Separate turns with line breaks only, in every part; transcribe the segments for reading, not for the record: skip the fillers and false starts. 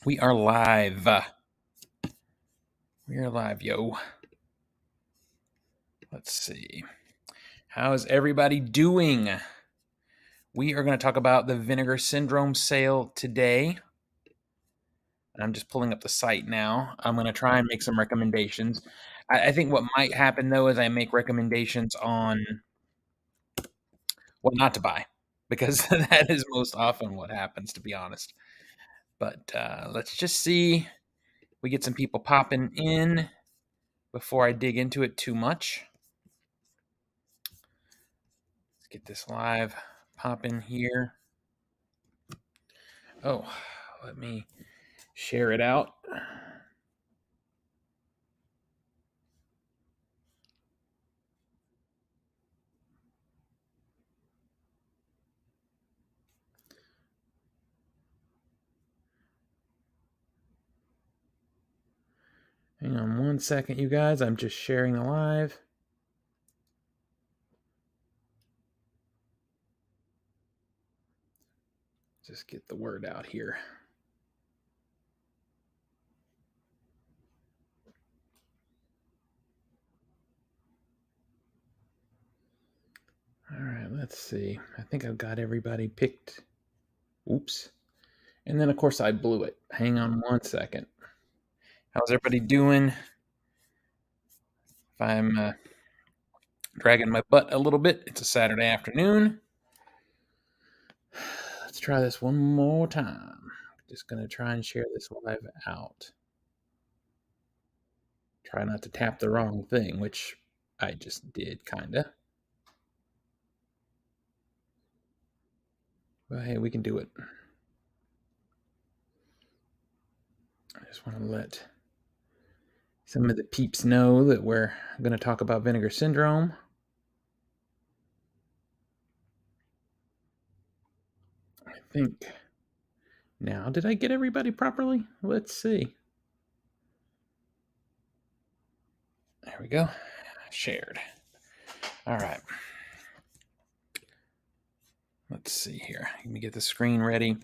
We are live. We are live, yo. Let's see. How's everybody doing? We are going to talk about the Vinegar Syndrome Sale today. I'm just pulling up the site now. I'm going to try and make some recommendations. I think what might happen, though, is I make recommendations on what not to buy, because that is most often what happens, to be honest. But let's just see. We get some people popping in before I dig into it too much. Let's get this live popping here. Oh, let me share it out. Hang on one second, you guys. I'm just sharing the live. Just get the word out here. All right, let's see. I think I've got everybody picked. Oops. And then, of course, I blew it. Hang on one second. How's everybody doing? If I'm dragging my butt a little bit, it's a Saturday afternoon. Let's try this one more time. Just going to try and share this live out. Try not to tap the wrong thing, which I just did, kind of. But hey, we can do it. I just want to let some of the peeps know that we're going to talk about Vinegar Syndrome. I think now, did I get everybody properly? Let's see. There we go. Shared. All right. Let's see here. Let me get the screen ready.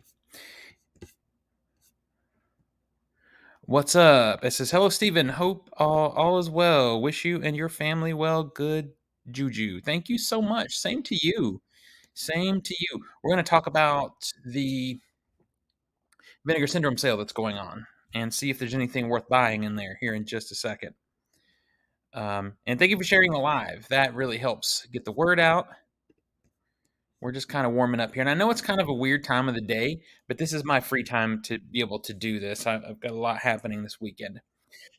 What's up? It says, hello, Stephen. Hope all is well. Wish you and your family well. Good juju. Thank you so much. Same to you. Same to you. We're going to talk about the Vinegar Syndrome sale that's going on and see if there's anything worth buying in there here in just a second. And thank you for sharing the live. That really helps get the word out. We're just kind of warming up here. And I know it's kind of a weird time of the day, but this is my free time to be able to do this. I've got a lot happening this weekend.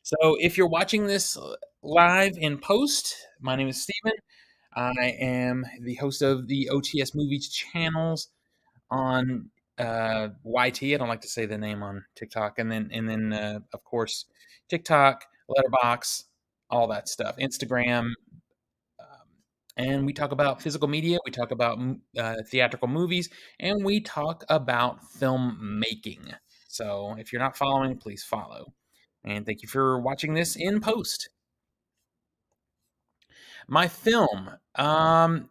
So if you're watching this live in post, my name is Steven. I am the host of the OTS Movies channels on YT. I don't like to say the name on TikTok. And then of course, TikTok, Letterbox, all that stuff, Instagram. And we talk about physical media, we talk about theatrical movies, and we talk about filmmaking. So if you're not following, please follow. And thank you for watching this in post. My film.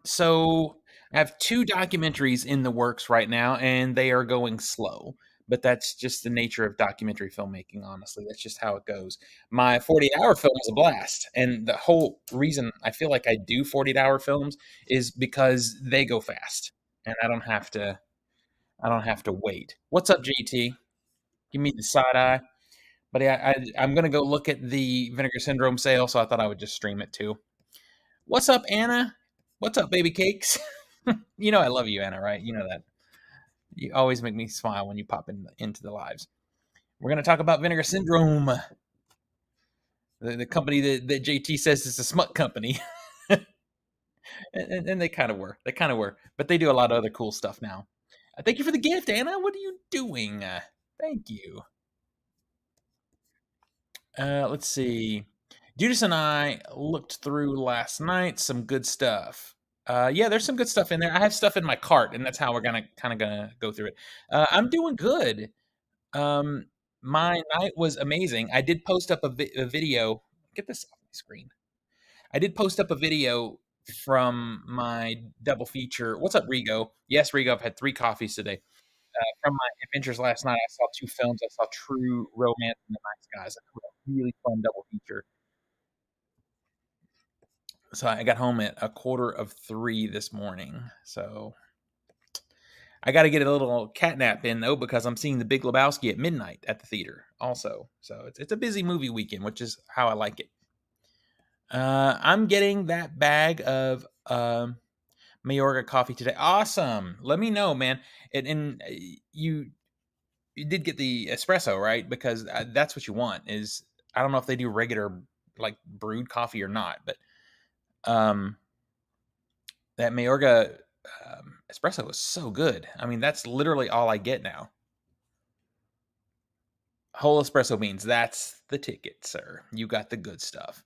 So I have two documentaries in the works right now, and they are going slow. But that's just the nature of documentary filmmaking, honestly. That's just how it goes. My 48-hour film is a blast. And the whole reason I feel like I do 48-hour films is because they go fast. And I don't have to wait. What's up, JT? Give me the side eye. But yeah, I'm gonna go look at the Vinegar Syndrome sale, so I thought I would just stream it too. What's up, Anna? What's up, baby cakes? You know I love you, Anna, right? You know that. You always make me smile when you pop into the lives. We're going to talk about Vinegar Syndrome, the company that JT says is a smut company. And they kind of were. They kind of were. But they do a lot of other cool stuff now. Thank you for the gift, Anna. What are you doing? Thank you. Let's see. Judas and I looked through last night. Some good stuff. Yeah, there's some good stuff in there. I have stuff in my cart, and that's how we're gonna go through it. I'm doing good. Um, my night was amazing. I did post up a video. Get this off my screen. I did post up a video from my double feature. What's up, Rigo? Yes, Rigo. I've had 3 coffees today. From my adventures last night, I saw 2 films. I saw True Romance and The Nice Guys. That was a really fun double feature. So I got home at a quarter of 3 this morning. So I gotta get a little cat nap in, though, because I'm seeing The Big Lebowski at midnight at the theater also. So it's a busy movie weekend, which is how I like it. I'm getting that bag of, Mayorga coffee today. Awesome. Let me know, man. And you did get the espresso, right? Because that's what you want. Is I don't know if they do regular like brewed coffee or not, but um, that Mayorga espresso was so good. I mean, that's literally all I get now. Whole espresso beans. That's the ticket, sir. You got the good stuff.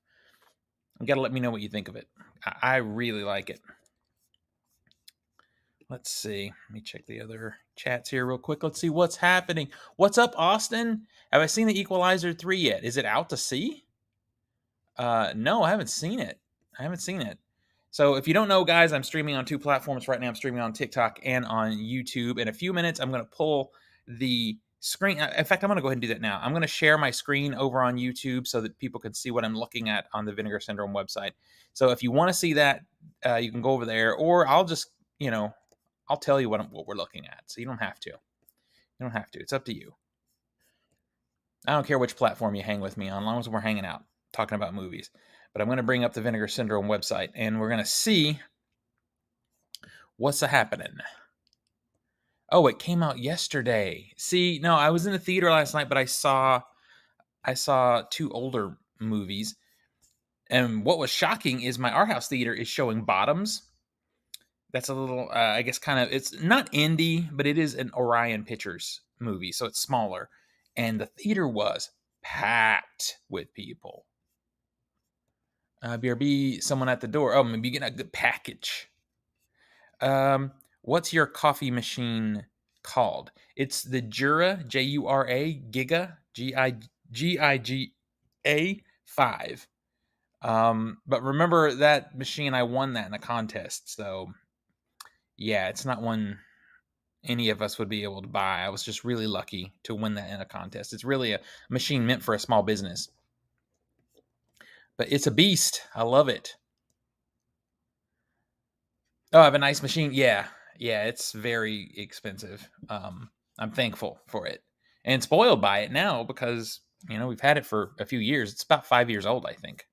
You got to let me know what you think of it. I really like it. Let's see. Let me check the other chats here real quick. Let's see what's happening. What's up, Austin? Have I seen the Equalizer 3 yet? Is it out to see? No, I haven't seen it. I haven't seen it. So if you don't know, guys, I'm streaming on 2 platforms right now. I'm streaming on TikTok and on YouTube. In a few minutes, I'm going to pull the screen. In fact, I'm going to go ahead and do that now. I'm going to share my screen over on YouTube so that people can see what I'm looking at on the Vinegar Syndrome website. So if you want to see that, you can go over there, or I'll just, I'll tell you what we're looking at. So you don't have to. You don't have to. It's up to you. I don't care which platform you hang with me on, as long as we're hanging out, talking about movies. But I'm going to bring up the Vinegar Syndrome website, and we're going to see what's happening. Oh, it came out yesterday. See, no, I was in the theater last night, but I saw 2 older movies. And what was shocking is my art house theater is showing Bottoms. That's a little, I guess, kind of, it's not indie, but it is an Orion Pictures movie, so it's smaller. And the theater was packed with people. BRB, someone at the door. Oh, maybe getting a good package. What's your coffee machine called? It's the Jura, Jura Giga, Giga 5. But remember that machine, I won that in a contest. So yeah, it's not one any of us would be able to buy. I was just really lucky to win that in a contest. It's really a machine meant for a small business. But it's a beast. I love it. Oh, I have a nice machine. Yeah. Yeah, it's very expensive. I'm thankful for it. And spoiled by it now because, we've had it for a few years. It's about 5 years old, I think,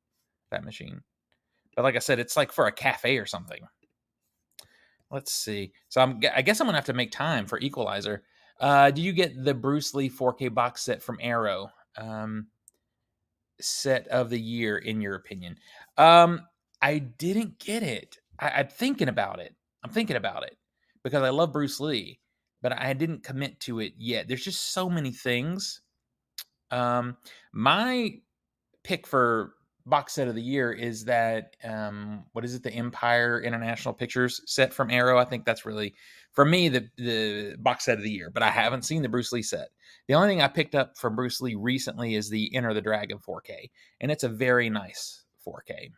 that machine. But like I said, it's like for a cafe or something. Let's see. So I guess I'm gonna have to make time for Equalizer. Do you get the Bruce Lee 4K box set from Arrow? Set of the year, in your opinion? I didn't get it. I'm thinking about it. I'm thinking about it because I love Bruce Lee, but I didn't commit to it yet. There's just so many things. My pick for box set of the year is that what is it, the Empire International Pictures set from Arrow. I think that's really, for me, the box set of the year, but I haven't seen the Bruce Lee set. The only thing I picked up from Bruce Lee recently is the Enter the Dragon 4K, and it's a very nice 4K.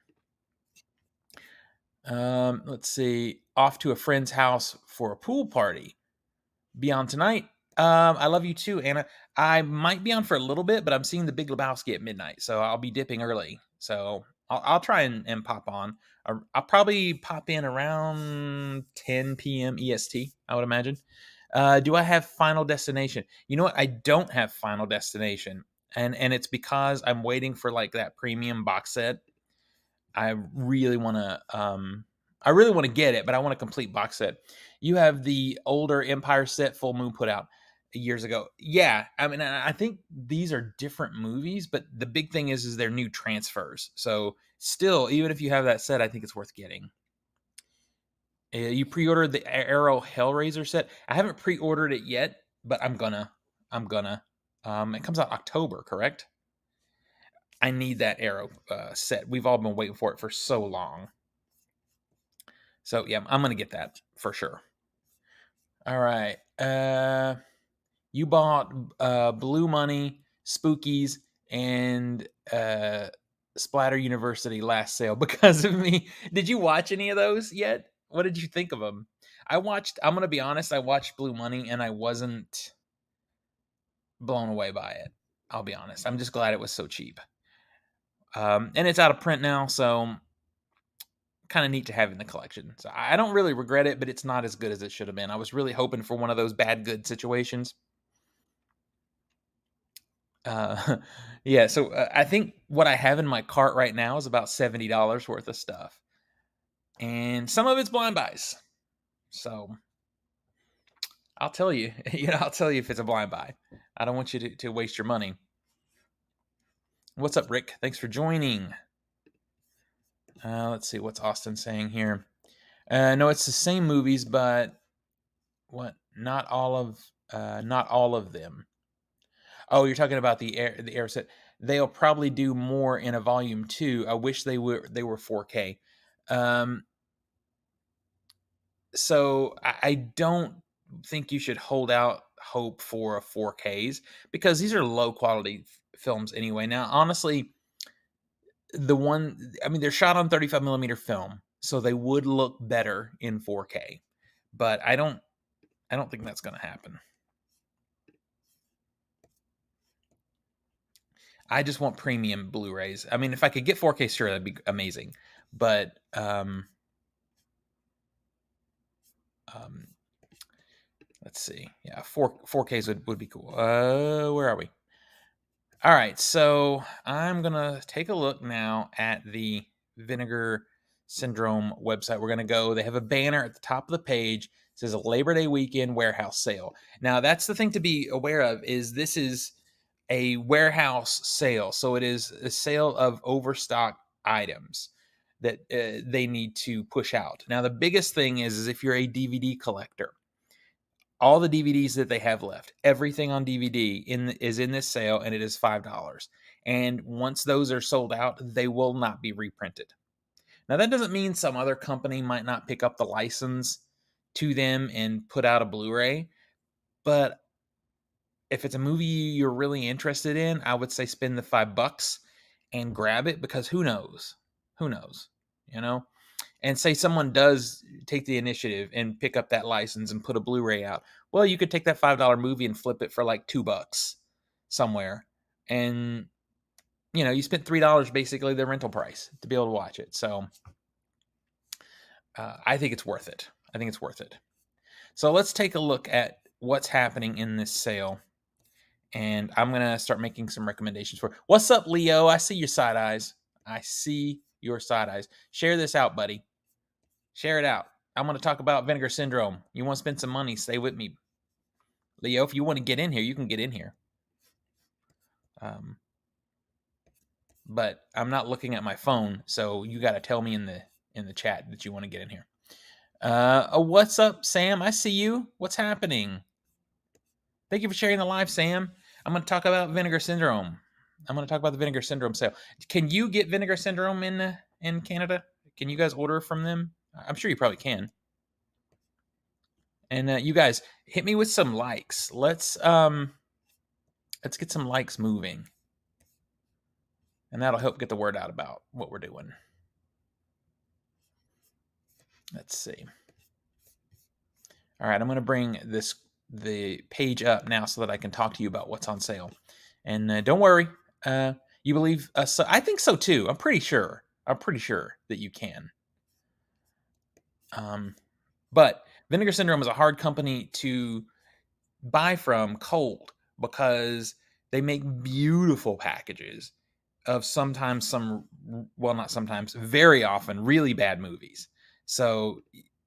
Let's see. Off to a friend's house for a pool party. Be on tonight. I love you too, Anna. I might be on for a little bit, but I'm seeing the Big Lebowski at midnight, so I'll be dipping early. So I'll try and pop on. I'll probably pop in around 10 p.m. EST, I would imagine. Do I have Final Destination? You know what? I don't have Final Destination, and it's because I'm waiting for like that premium box set. I really want to get it, but I want a complete box set. You have the older Empire set Full Moon put out years ago. Yeah, I mean, I think these are different movies, but the big thing is they're new transfers. So still, even if you have that set, I think it's worth getting. You pre-ordered the Arrow Hellraiser set. I haven't pre-ordered it yet, but I'm gonna. It comes out October, correct? I need that Arrow set. We've all been waiting for it for so long. So yeah, I'm gonna get that for sure. All right. You bought Blue Money, Spookies, and Splatter University last sale because of me. Did you watch any of those yet? What did you think of them? I'm gonna be honest, I watched Blue Money and I wasn't blown away by it. I'll be honest. I'm just glad it was so cheap. And it's out of print now, so kind of neat to have in the collection. So I don't really regret it, but it's not as good as it should have been. I was really hoping for one of those bad good situations. Uh, yeah, so I think what I have in my cart right now is about $70 worth of stuff, and some of it's blind buys. So I'll tell you, I'll tell you if it's a blind buy. I don't want you to waste your money. What's up, Rick? Thanks for joining. Let's see what's Austin saying here. No, it's the same movies, but what? Not all of them. Oh, you're talking about the air set. They'll probably do more in a volume 2. I wish they were 4K. Um, so I don't think you should hold out hope for a 4Ks because these are low quality films anyway. Now, honestly, they're shot on 35 millimeter film, so they would look better in 4K. But I don't think that's going to happen. I just want premium Blu-rays. I mean, if I could get 4K, sure, that'd be amazing. But let's see. Yeah, 4Ks would be cool. Where are we? All right, so I'm gonna take a look now at the Vinegar Syndrome website. We're gonna go. They have a banner at the top of the page. It says a Labor Day weekend warehouse sale. Now, that's the thing to be aware of. Is this is a warehouse sale, so it is a sale of overstock items that they need to push out. Now, the biggest thing is if you're a DVD collector, all the DVDs that they have left, everything on DVD is in this sale, and it is $5. And once those are sold out, they will not be reprinted. Now, that doesn't mean some other company might not pick up the license to them and put out a Blu-ray, but if it's a movie you're really interested in, I would say spend the $5 and grab it because who knows? Who knows? You know? And say someone does take the initiative and pick up that license and put a Blu-ray out. Well, you could take that $5 movie and flip it for like $2 somewhere. And you spent $3 basically the rental price to be able to watch it. So I think it's worth it. I think it's worth it. So let's take a look at what's happening in this sale. And I'm going to start making some recommendations for. What's up, Leo? I see your side eyes. I see your side eyes. Share this out, buddy. Share it out. I'm going to talk about Vinegar Syndrome. You want to spend some money? Stay with me. Leo, if you want to get in here, you can get in here. But I'm not looking at my phone, so you got to tell me in the chat that you want to get in here. What's up, Sam? I see you. What's happening? Thank you for sharing the live, Sam. I'm going to talk about Vinegar Syndrome. I'm going to talk about the Vinegar Syndrome sale. Can you get Vinegar Syndrome in Canada? Can you guys order from them? I'm sure you probably can. And you guys, hit me with some likes. Let's get some likes moving, and that'll help get the word out about what we're doing. Let's see. All right, I'm going to bring the page up now so that I can talk to you about what's on sale. And don't worry, you believe us? So I think so too. I'm pretty sure. That you can. But Vinegar Syndrome is a hard company to buy from cold because they make beautiful packages of not sometimes, very often, really bad movies. So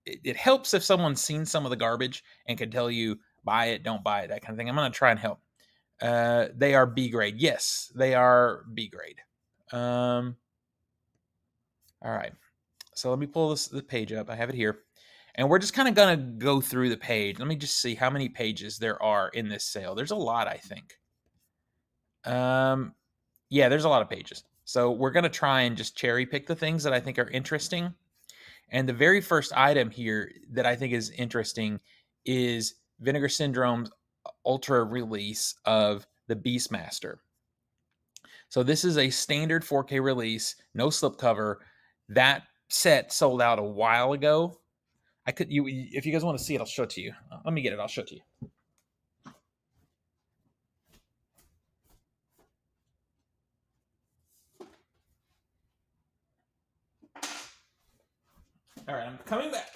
it helps if someone's seen some of the garbage and can tell you, buy it, don't buy it, that kind of thing. I'm going to try and help. They are B grade. Yes, they are B grade. All right. So let me pull the page up. I have it here. And we're just kind of going to go through the page. Let me just see how many pages there are in this sale. There's a lot, I think. Yeah, there's a lot of pages. So we're going to try and just cherry pick the things that I think are interesting. And the very first item here that I think is interesting is Vinegar Syndrome's ultra release of the Beastmaster. So this is a standard 4K release, no slipcover. That set sold out a while ago. I could you if you guys want to see it, I'll show it to you. Let me get it. I'll show it to you. All right, I'm coming back.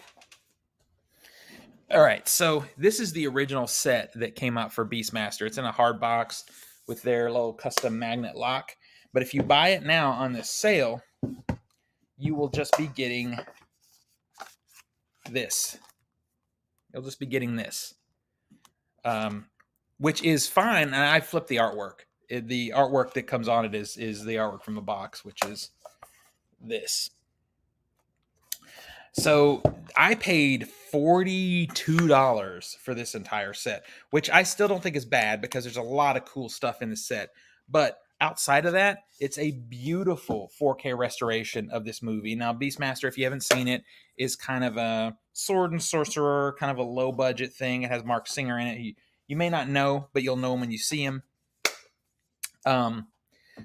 All right, so this is the original set that came out for Beastmaster. It's in a hard box with their little custom magnet lock. But if you buy it now on this sale, you will just be getting this. You'll just be getting this, um, which is fine. And I flipped the artwork. The artwork that comes on it is the artwork from the box, which is this. So I paid $42 for this entire set, which I still don't think is bad because there's a lot of cool stuff in the set. But outside of that, it's a beautiful 4K restoration of this movie. Now, Beastmaster, if you haven't seen it, is kind of a sword and sorcerer, kind of a low budget thing. It has Mark Singer in it. You may not know, but you'll know him when you see him. Um,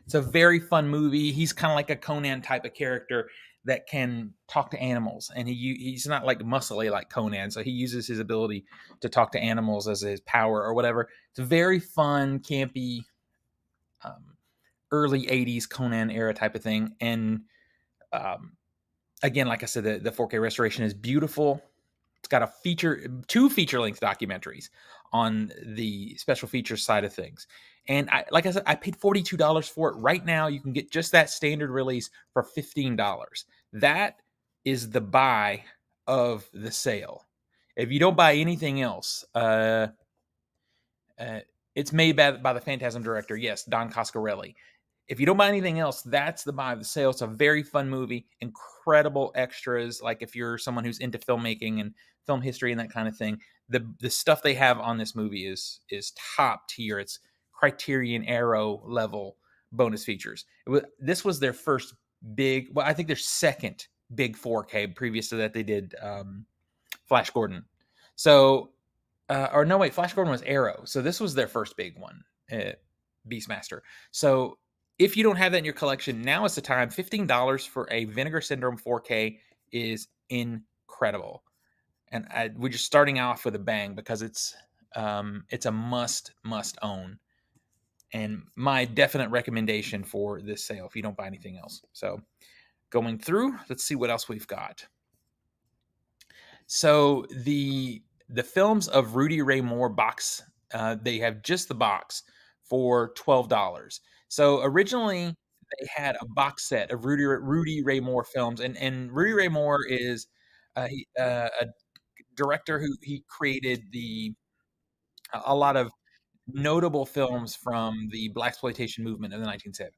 it's a very fun movie. He's kind of like a Conan type of character that can talk to animals, and he's not like muscly like Conan, so he uses his ability to talk to animals as his power or whatever. It's a very fun, campy, um, early '80s Conan era type of thing, and um, again, like I said, the 4K restoration is beautiful. It's got two feature length documentaries on the special features side of things. And like I said, I paid $42 for it. Right now, you can get just that standard release for $15. That is the buy of the sale. If you don't buy anything else, uh, it's made by the Phantasm director, yes, Don Coscarelli. If you don't buy anything else, that's the buy of the sale. It's a very fun movie, incredible extras. Like if you're someone who's into filmmaking and film history and that kind of thing, the stuff they have on this movie is top tier. It's Criterion Arrow level bonus features. This was their first big, well, I think their second big 4K. Previous to that, they did Flash Gordon. So or no, wait, Flash Gordon was Arrow. So this was their first big one, Beastmaster. So if you don't have that in your collection, now is the time. $15 for a Vinegar Syndrome 4K is incredible. And we're just starting off with a bang because it's a must own, and my definite recommendation for this sale if you don't buy anything else. So going through, let's see what else we've got. So the films of Rudy Ray Moore box, they have just the box for $12. So originally they had a box set of Rudy Ray Moore films, and Rudy Ray Moore is a director who he created a lot of notable films from the blaxploitation movement in the 1970s.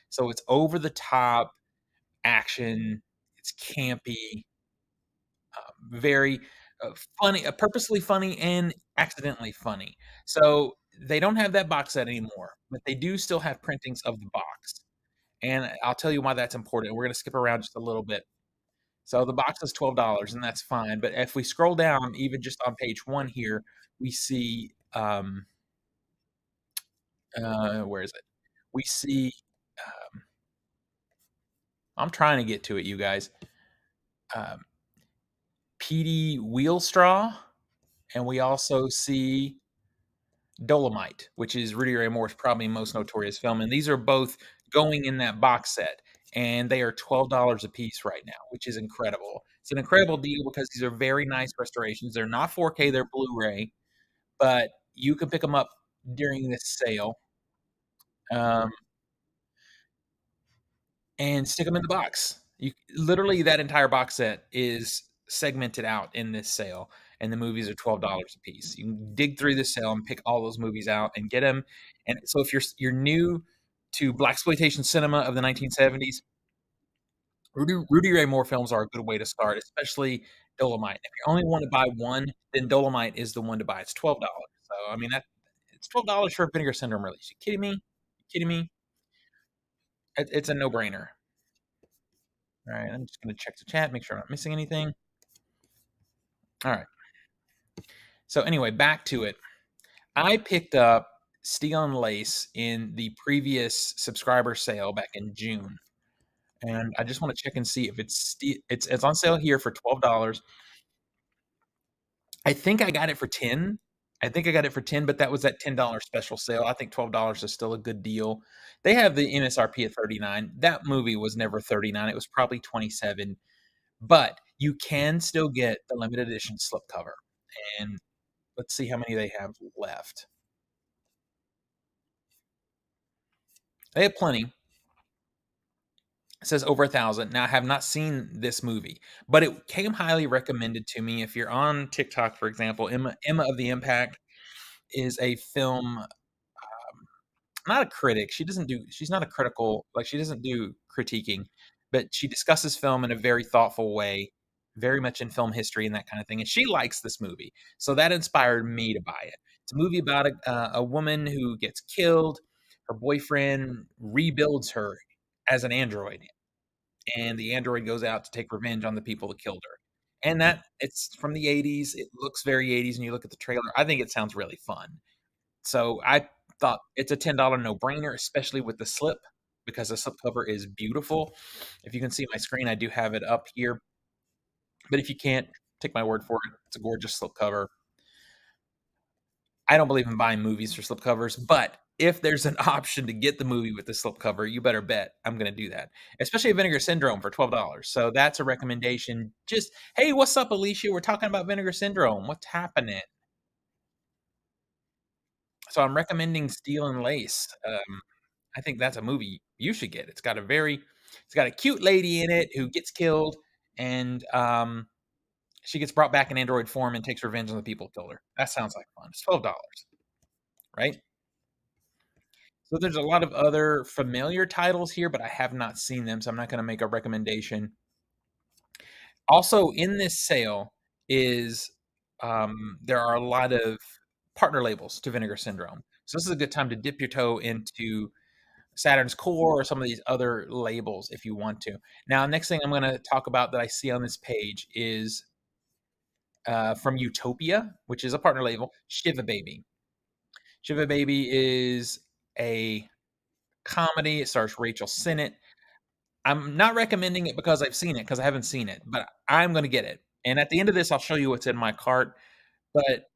So it's over the top action, it's campy, very funny, purposely funny and accidentally funny. So they don't have that box set anymore, but they do still have printings of the box. And I'll tell you why that's important. We're going to skip around just a little bit. So the box is $12, and that's fine. But if we scroll down, even just on page one here, we see where is it? We see. I'm trying to get to it, you guys. Um, PD Wheelstraw, and we also see Dolomite, which is Rudy Ray Moore's probably most notorious film, and these are both going in that box set, and they are $12 a piece right now, which is incredible. It's an incredible deal because these are very nice restorations. They're not 4K, they're Blu-ray, but you can pick them up during this sale, um, and stick them in the box. You literally that entire box set is segmented out in this sale, and the movies are $12 a piece. You can dig through this sale and pick all those movies out and get them. And so if you're new to blaxploitation cinema of the 1970s, Rudy Ray Moore films are a good way to start, especially Dolomite. If you only want to buy one, then Dolomite is the one to buy. It's $12. So I mean that it's $12 for a Vinegar Syndrome release. You kidding me? You kidding me? It's a no-brainer. All right, I'm just gonna check the chat, make sure I'm not missing anything. All right. So anyway, back to it. I picked up Steel and Lace in the previous subscriber sale back in June, and I just want to check and see if it's on sale here for $12. I think I got it for 10. I think I got it for 10, but that was that $10 special sale. I think $12 is still a good deal. They have the MSRP at 39. That movie was never 39. It was probably 27, but you can still get the limited edition slipcover. And let's see how many they have left. They have plenty. It says over 1,000. Now, I have not seen this movie, but it came highly recommended to me. If you're on TikTok, for example, Emma of the Impact is a film, not a critic. She's not a critical, like, she doesn't do critiquing, but she discusses film in a very thoughtful way, very much in film history and that kind of thing. And she likes this movie. So that inspired me to buy it. It's a movie about a woman who gets killed. Her boyfriend rebuilds her as an android, and the android goes out to take revenge on the people that killed her. And that it's from the 80s. It looks very 80s, and you look at the trailer. I think it sounds really fun. So I thought it's a $10 no-brainer, especially with the slip, because the slipcover is beautiful. If you can see my screen, I do have it up here, but if you can't, take my word for it. It's a gorgeous slipcover. I don't believe in buying movies for slipcovers, but if there's an option to get the movie with the slipcover, you better bet I'm gonna do that, especially Vinegar Syndrome for $12. So that's a recommendation. Just, "Hey, what's up, Alicia? We're talking about Vinegar Syndrome. What's happening?" So I'm recommending Steel and Lace. I think that's a movie you should get. It's got a cute lady in it who gets killed, and she gets brought back in android form and takes revenge on the people who killed her. That sounds like fun. It's $12, right? So there's a lot of other familiar titles here, but I have not seen them, so I'm not going to make a recommendation. Also, in this sale is there are a lot of partner labels to Vinegar Syndrome. So this is a good time to dip your toe into Saturn's Core or some of these other labels if you want to. Now, next thing I'm going to talk about that I see on this page is from Utopia, which is a partner label, Shiva Baby. Shiva Baby is a comedy. It stars Rachel Sennett. I'm not recommending it because I've seen it, because I haven't seen it, but I'm going to get it. And at the end of this, I'll show you what's in my cart. But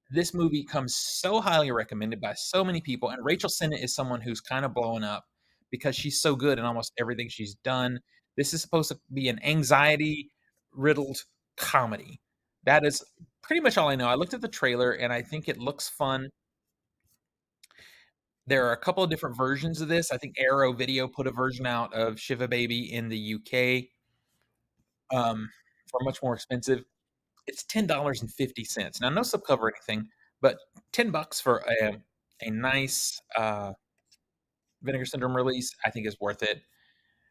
this movie comes so highly recommended by so many people, and Rachel Sennett is someone who's kind of blowing up because she's so good in almost everything she's done. This is supposed to be an anxiety-riddled comedy. That is pretty much all I know. I looked at the trailer, and I think it looks fun. There are a couple of different versions of this. I think Arrow Video put a version out of Shiva Baby in the UK, for much more expensive. It's $10.50. Now, no subcover or anything, but $10 for a nice Vinegar Syndrome release, I think is worth it.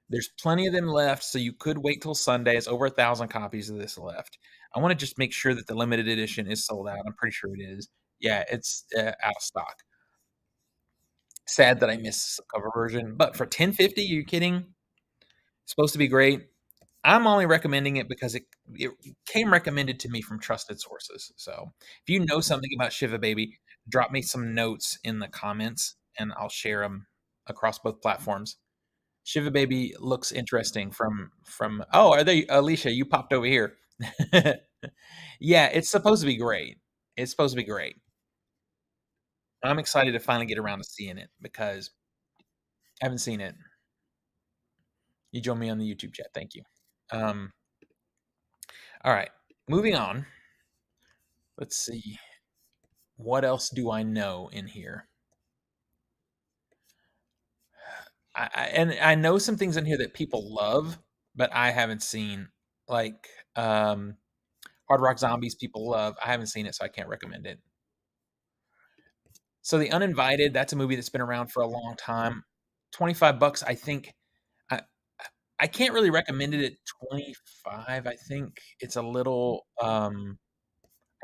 There's plenty of them left, so you could wait till Sunday. It's over 1,000 copies of this left. I want to just make sure that the limited edition is sold out. I'm pretty sure it is. Yeah, it's out of stock. Sad that I missed the cover version, but for 10.50, are you kidding? It's supposed to be great. I'm only recommending it because it came recommended to me from trusted sources. So if you know something about Shiva Baby, drop me some notes in the comments and I'll share them across both platforms. Shiva Baby looks interesting from oh, are they Alicia, you popped over here. Yeah, it's supposed to be great. It's supposed to be great. I'm excited to finally get around to seeing it because I haven't seen it. You joined me on the YouTube chat. Thank you. Um, all right, moving on. Let's see. What else do I know in here? And I know some things in here that people love, but I haven't seen. Like Hard Rock Zombies, people love. I haven't seen it, so I can't recommend it. So The Uninvited, that's a movie that's been around for a long time. 25 bucks, I think. I I can't really recommend it at 25. I think it's a little I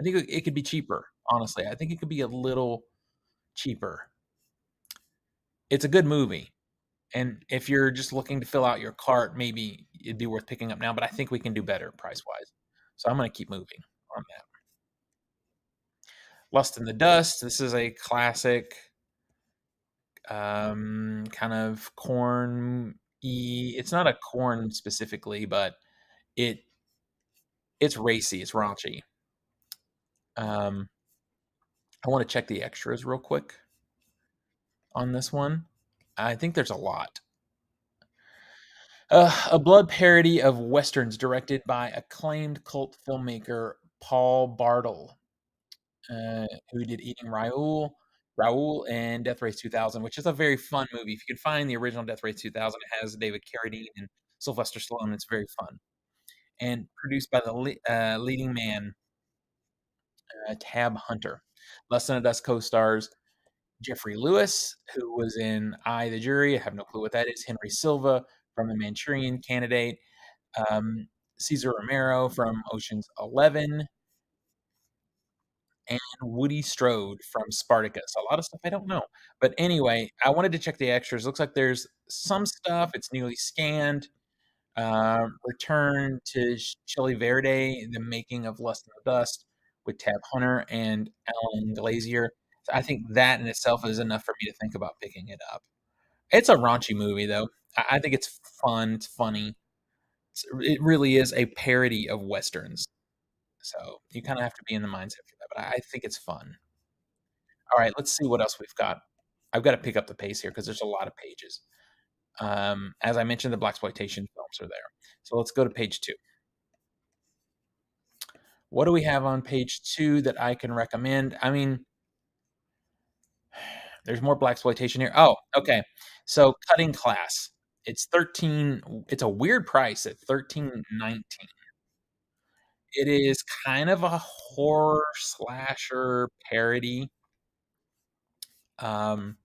think it could be cheaper, honestly. I think it could be a little cheaper. It's a good movie. And if you're just looking to fill out your cart, maybe it'd be worth picking up now, but I think we can do better price-wise. So I'm gonna keep moving on that. Lust in the Dust, this is a classic, kind of corn-y, it's not a corn specifically, but it it's racy, it's raunchy. Um, I want to check the extras real quick on this one. I think there's a lot. A blood parody of westerns directed by acclaimed cult filmmaker Paul Bartle, who did Eating Raoul, and Death Race 2000, which is a very fun movie. If you can find the original Death Race 2000, it has David Carradine and Sylvester Stallone. It's very fun. And produced by the leading man, Tab Hunter. Less Than a Dust co-stars Jeffrey Lewis, who was in I, the Jury. I have no clue what that is. Henry Silva from The Manchurian Candidate. Um, Cesar Romero from Ocean's 11, and Woody Strode from Spartacus. A lot of stuff I don't know. But anyway, I wanted to check the extras. Looks like there's some stuff. It's newly scanned. Return to Chile Verde, the making of Lust and Dust with Tab Hunter and Alan Glazier. So I think that in itself is enough for me to think about picking it up. It's a raunchy movie, though. I think it's fun. It's funny. It really is a parody of westerns. So you kind of have to be in the mindset for that. But I think it's fun. All right, let's see what else we've got. I've got to pick up the pace here because there's a lot of pages. As I mentioned, the blaxploitation films are there. So let's go to page 2. What do we have on page 2 that I can recommend? I mean, there's more blaxploitation here. Oh, okay. So Cutting Class. It's a weird price at 13.19. It is kind of a horror slasher parody um,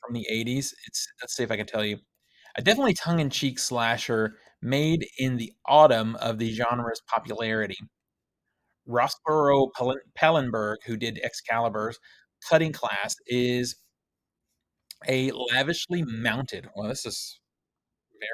from the 80s. Let's see if I can tell you. A definitely tongue-in-cheek slasher made in the autumn of the genre's popularity. Rossborough Pellenberg, who did Excalibur's Cutting Class, is a lavishly mounted, well, this is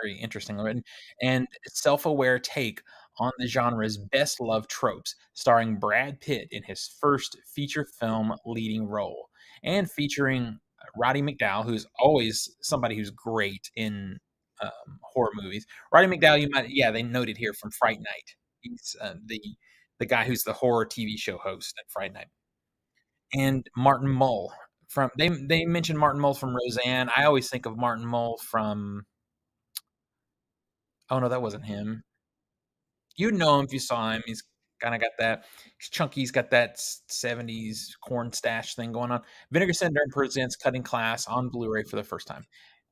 very interesting written, and self-aware take on the genre's best-loved tropes, starring Brad Pitt in his first feature film leading role, and featuring Roddy McDowall, who's always somebody who's great in horror movies. Roddy McDowall, you might, yeah, they noted here from Fright Night. He's the guy who's the horror TV show host at Fright Night, and Martin Mull from they mentioned Martin Mull from Roseanne. I always think of Martin Mull from, oh no, that wasn't him. You'd know him if you saw him. He's kinda got that, he's chunky, he's got that '70s corn stash thing going on. Vinegar Syndrome presents Cutting Class on Blu-ray for the first time.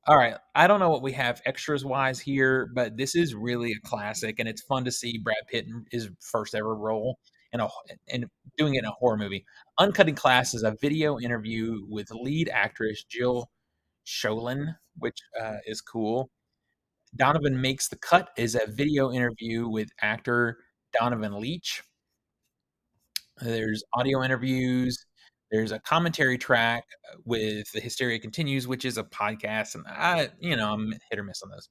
Alright, I don't know what we have extras-wise here, but this is really a classic, and it's fun to see Brad Pitt in his first ever role in a and doing it in a horror movie. Uncutting Class is a video interview with lead actress Jill Schoelen, which, is cool. Donovan Makes the Cut is a video interview with actor Donovan Leitch. There's audio interviews. There's a commentary track with The Hysteria Continues, which is a podcast, and I'm hit or miss on those.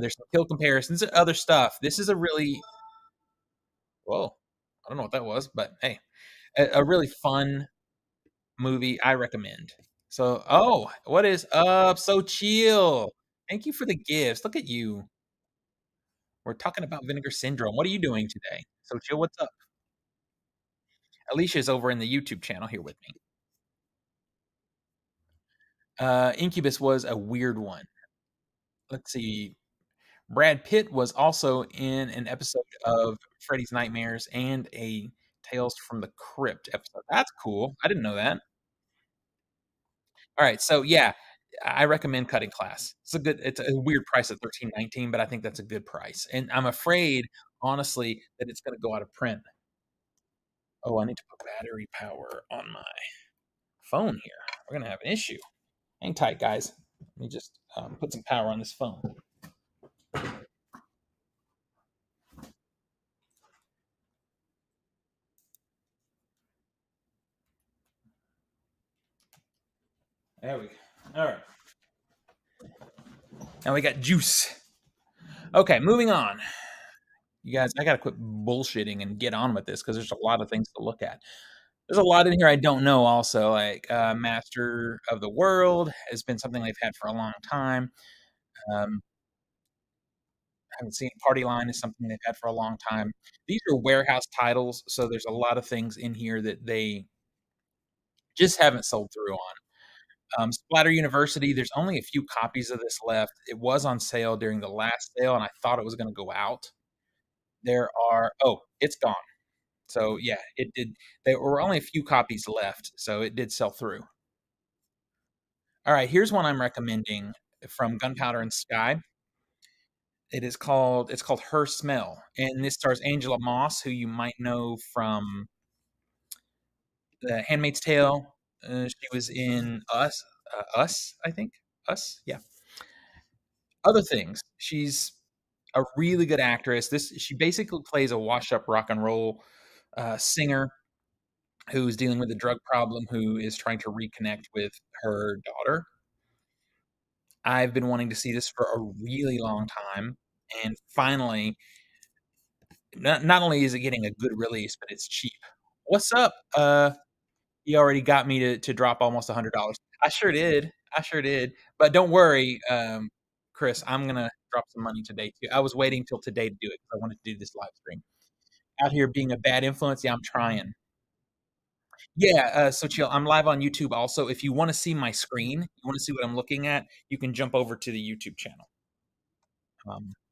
There's some kill comparisons and other stuff. This is a really, whoa, I don't know what that was, but hey, a really fun movie. I recommend. So, oh, what is up? So chill. Thank you for the gifts. Look at you. We're talking about Vinegar Syndrome. What are you doing today? So chill, what's up? Alicia's over in the YouTube channel here with me. Incubus was a weird one. Let's see. Brad Pitt was also in an episode of Freddy's Nightmares and a Tales from the Crypt episode. That's cool. I didn't know that. All right, so yeah, I recommend Cutting Class. It's a weird price at 13.19, but I think that's a good price. And I'm afraid, honestly, that it's going to go out of print. Oh, I need to put battery power on my phone here. We're gonna have an issue. Hang tight, guys. Let me just put some power on this phone. There we go. All right. Now we got juice. Okay, moving on. You guys, I gotta quit bullshitting and get on with this because there's a lot of things to look at. There's a lot in here I don't know. Also, like Master of the World has been something they've had for a long time. Um, haven't seen Party Line is something they've had for a long time. These are warehouse titles, so there's a lot of things in here that they just haven't sold through on. Splatter University, there's only a few copies of this left. It was on sale during the last sale, and I thought it was gonna go out. There are oh, it's gone. So, yeah, it did there were only a few copies left, so it did sell through. Alright, here's one I'm recommending from Gunpowder and Sky. It's called Her Smell, and this stars Angela Moss, who you might know from The Handmaid's Tale. She was in Us, I think? Us? Yeah. Other things. She's a really good actress. This she basically plays a washed-up rock and roll, singer who's dealing with a drug problem, who is trying to reconnect with her daughter. I've been wanting to see this for a really long time, and finally, not only is it getting a good release, but it's cheap. "What's up?" "You already got me to drop almost $100." I sure did, I sure did, but don't worry, Chris, I'm gonna drop some money today too. I was waiting till today to do it because I wanted to do this live stream. Out here being a bad influence, yeah, I'm trying. Yeah, so chill. I'm live on YouTube also. If you wanna see my screen, you wanna see what I'm looking at, you can jump over to the YouTube channel,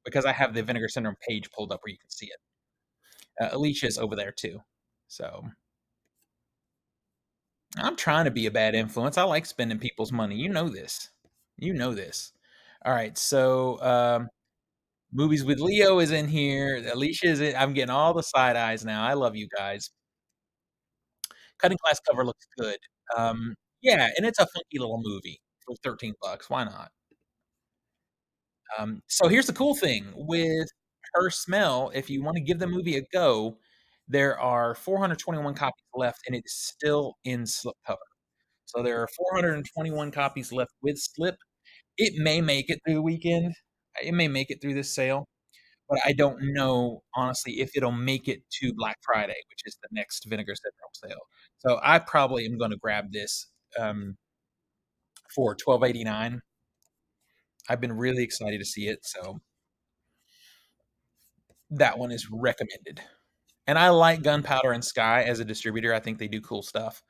because I have the Vinegar Syndrome page pulled up where you can see it. Alicia's over there too. So, I'm trying to be a bad influence. I like spending people's money. You know this. You know this. Alright, so, Movies with Leo is in here. Alicia is in I'm getting all the side eyes now. I love you guys. Cutting Class cover looks good. Yeah, and it's a funky little movie for 13 bucks. Why not? So here's the cool thing with Her Smell, if you wanna give the movie a go, there are 421 copies left, and it's still in slipcover. So there are 421 copies left with slip. It may make it through the weekend. It may make it through this sale, but I don't know, honestly, if it'll make it to Black Friday, which is the next Vinegar Syndrome sale. So I probably am gonna grab this, for 12.89. I've been really excited to see it, so that one is recommended. And I like Gunpowder and Sky as a distributor. I think they do cool stuff.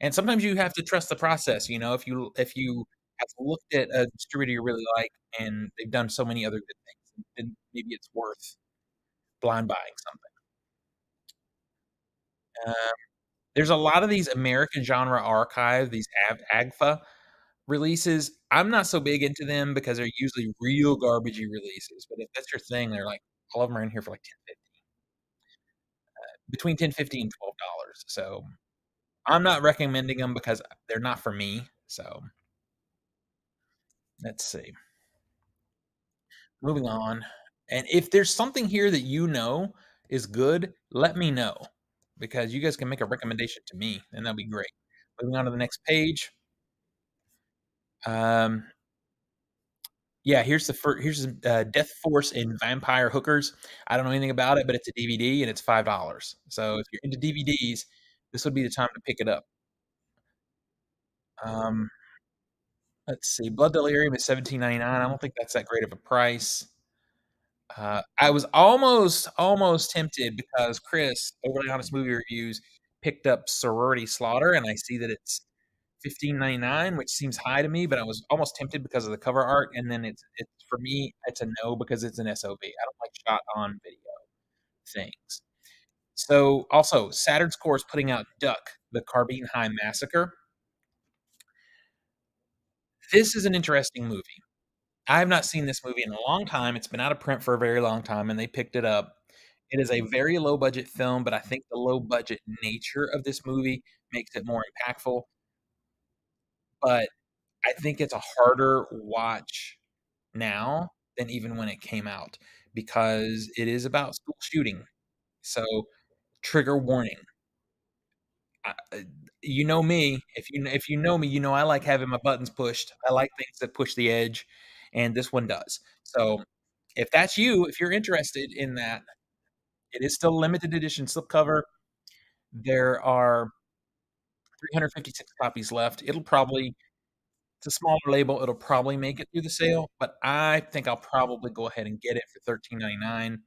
And sometimes you have to trust the process, you know, if you have looked at a distributor you really like and they've done so many other good things, then maybe it's worth blind buying something. Uh, there's a lot of these American Genre Archive, these AGFA releases. I'm not so big into them because they're usually real garbagey releases, but if that's your thing, they're like all of them are in here for like 10, 50, between 10.50 and $12. So I'm not recommending them because they're not for me. So let's see. Moving on. And if there's something here that you know is good, let me know because you guys can make a recommendation to me, and that'd be great. Moving on to the next page. Um, yeah, here's Death Force and Vampire Hookers. I don't know anything about it, but it's a DVD and it's $5. So if you're into DVDs, this would be the time to pick it up. Um, let's see. Blood Delirium is 17.99. I don't think that's that great of a price. I was almost tempted because Chris, Overly Honest Movie Reviews, picked up Sorority Slaughter, and I see that it's 15.99, which seems high to me, but I was almost tempted because of the cover art, and then it's for me, it's a no because it's an SOB. I don't like shot on video things. So, also, Saturn Score is putting out Duck, the Carbine High Massacre. This is an interesting movie. I have not seen this movie in a long time. It's been out of print for a very long time, and they picked it up. It is a very low budget film, but I think the low budget nature of this movie makes it more impactful. But I think it's a harder watch now than even when it came out because it is about school shooting. So, trigger warning. I you know me, if you know me, you know I like having my buttons pushed. I like things that push the edge, and this one does. So, if that's you, if you're interested in that, it is still a limited edition slipcover. There are 356 copies left. It'll probably It's a smaller label, it'll probably make it through the sale, but I think I'll probably go ahead and get it for 13.99.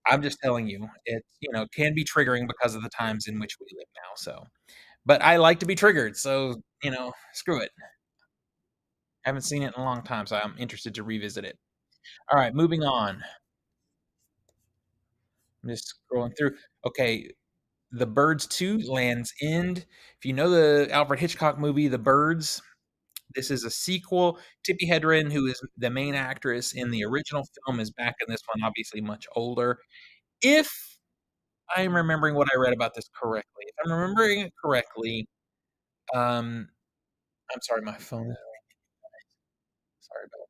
I'm just telling you, it's, can be triggering because of the times in which we live now, so but I like to be triggered, so, screw it. Haven't seen it in a long time, so I'm interested to revisit it. Alright, moving on. I'm just scrolling through. Okay, The Birds 2: Land's End. If you know the Alfred Hitchcock movie, The Birds, this is a sequel. Tippi Hedren, who is the main actress in the original film, is back in this one, obviously much older. If I'm remembering what I read about this correctly, if I'm remembering it correctly, um, I'm sorry, my phone is sorry about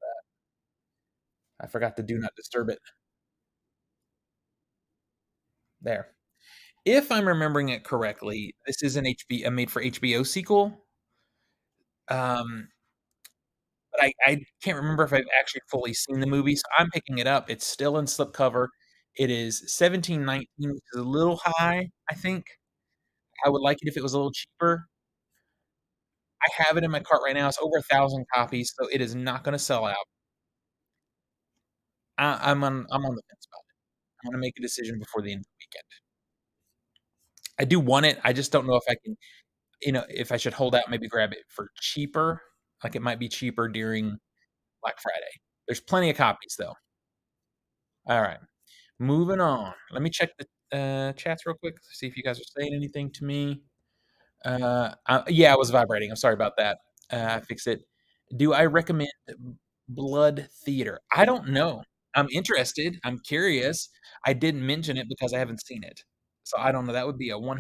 that. I forgot to do not disturb it. There. If I'm remembering it correctly, this is a made for HBO sequel. Um, but I can't remember if I've actually fully seen the movie, so I'm picking it up. It's still in slipcover. It is 17.19, which is a little high, I think. I would like it if it was a little cheaper. I have it in my cart right now. It's over 1,000 copies, so it is not gonna sell out. I'm on the fence about it. I'm gonna make a decision before the end of the weekend. I do want it. I just don't know if I can, if I should hold out, maybe grab it for cheaper. Like it might be cheaper during Black Friday. There's plenty of copies though. All right. Moving on. Let me check the chats real quick. See if you guys are saying anything to me. Yeah, I was vibrating. I'm sorry about that. I fixed it. Do I recommend Blood Theater? I don't know. I'm interested. I'm curious. I didn't mention it because I haven't seen it. So I don't know. That would be a 100%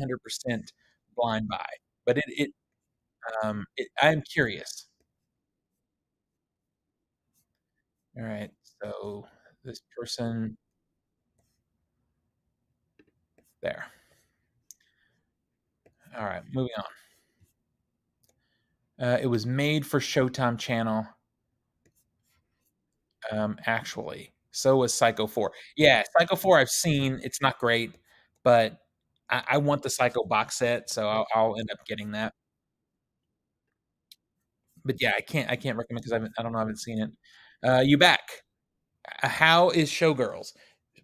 blind buy. But I'm curious. All right. So this person there. All right. Moving on. It was made for Showtime Channel. Actually. So was Psycho 4. Yeah, Psycho 4 I've seen, it's not great, but I want the Psycho box set, so I'll end up getting that. But yeah, I can't recommend because I don't know, I haven't seen it. You back. How is Showgirls?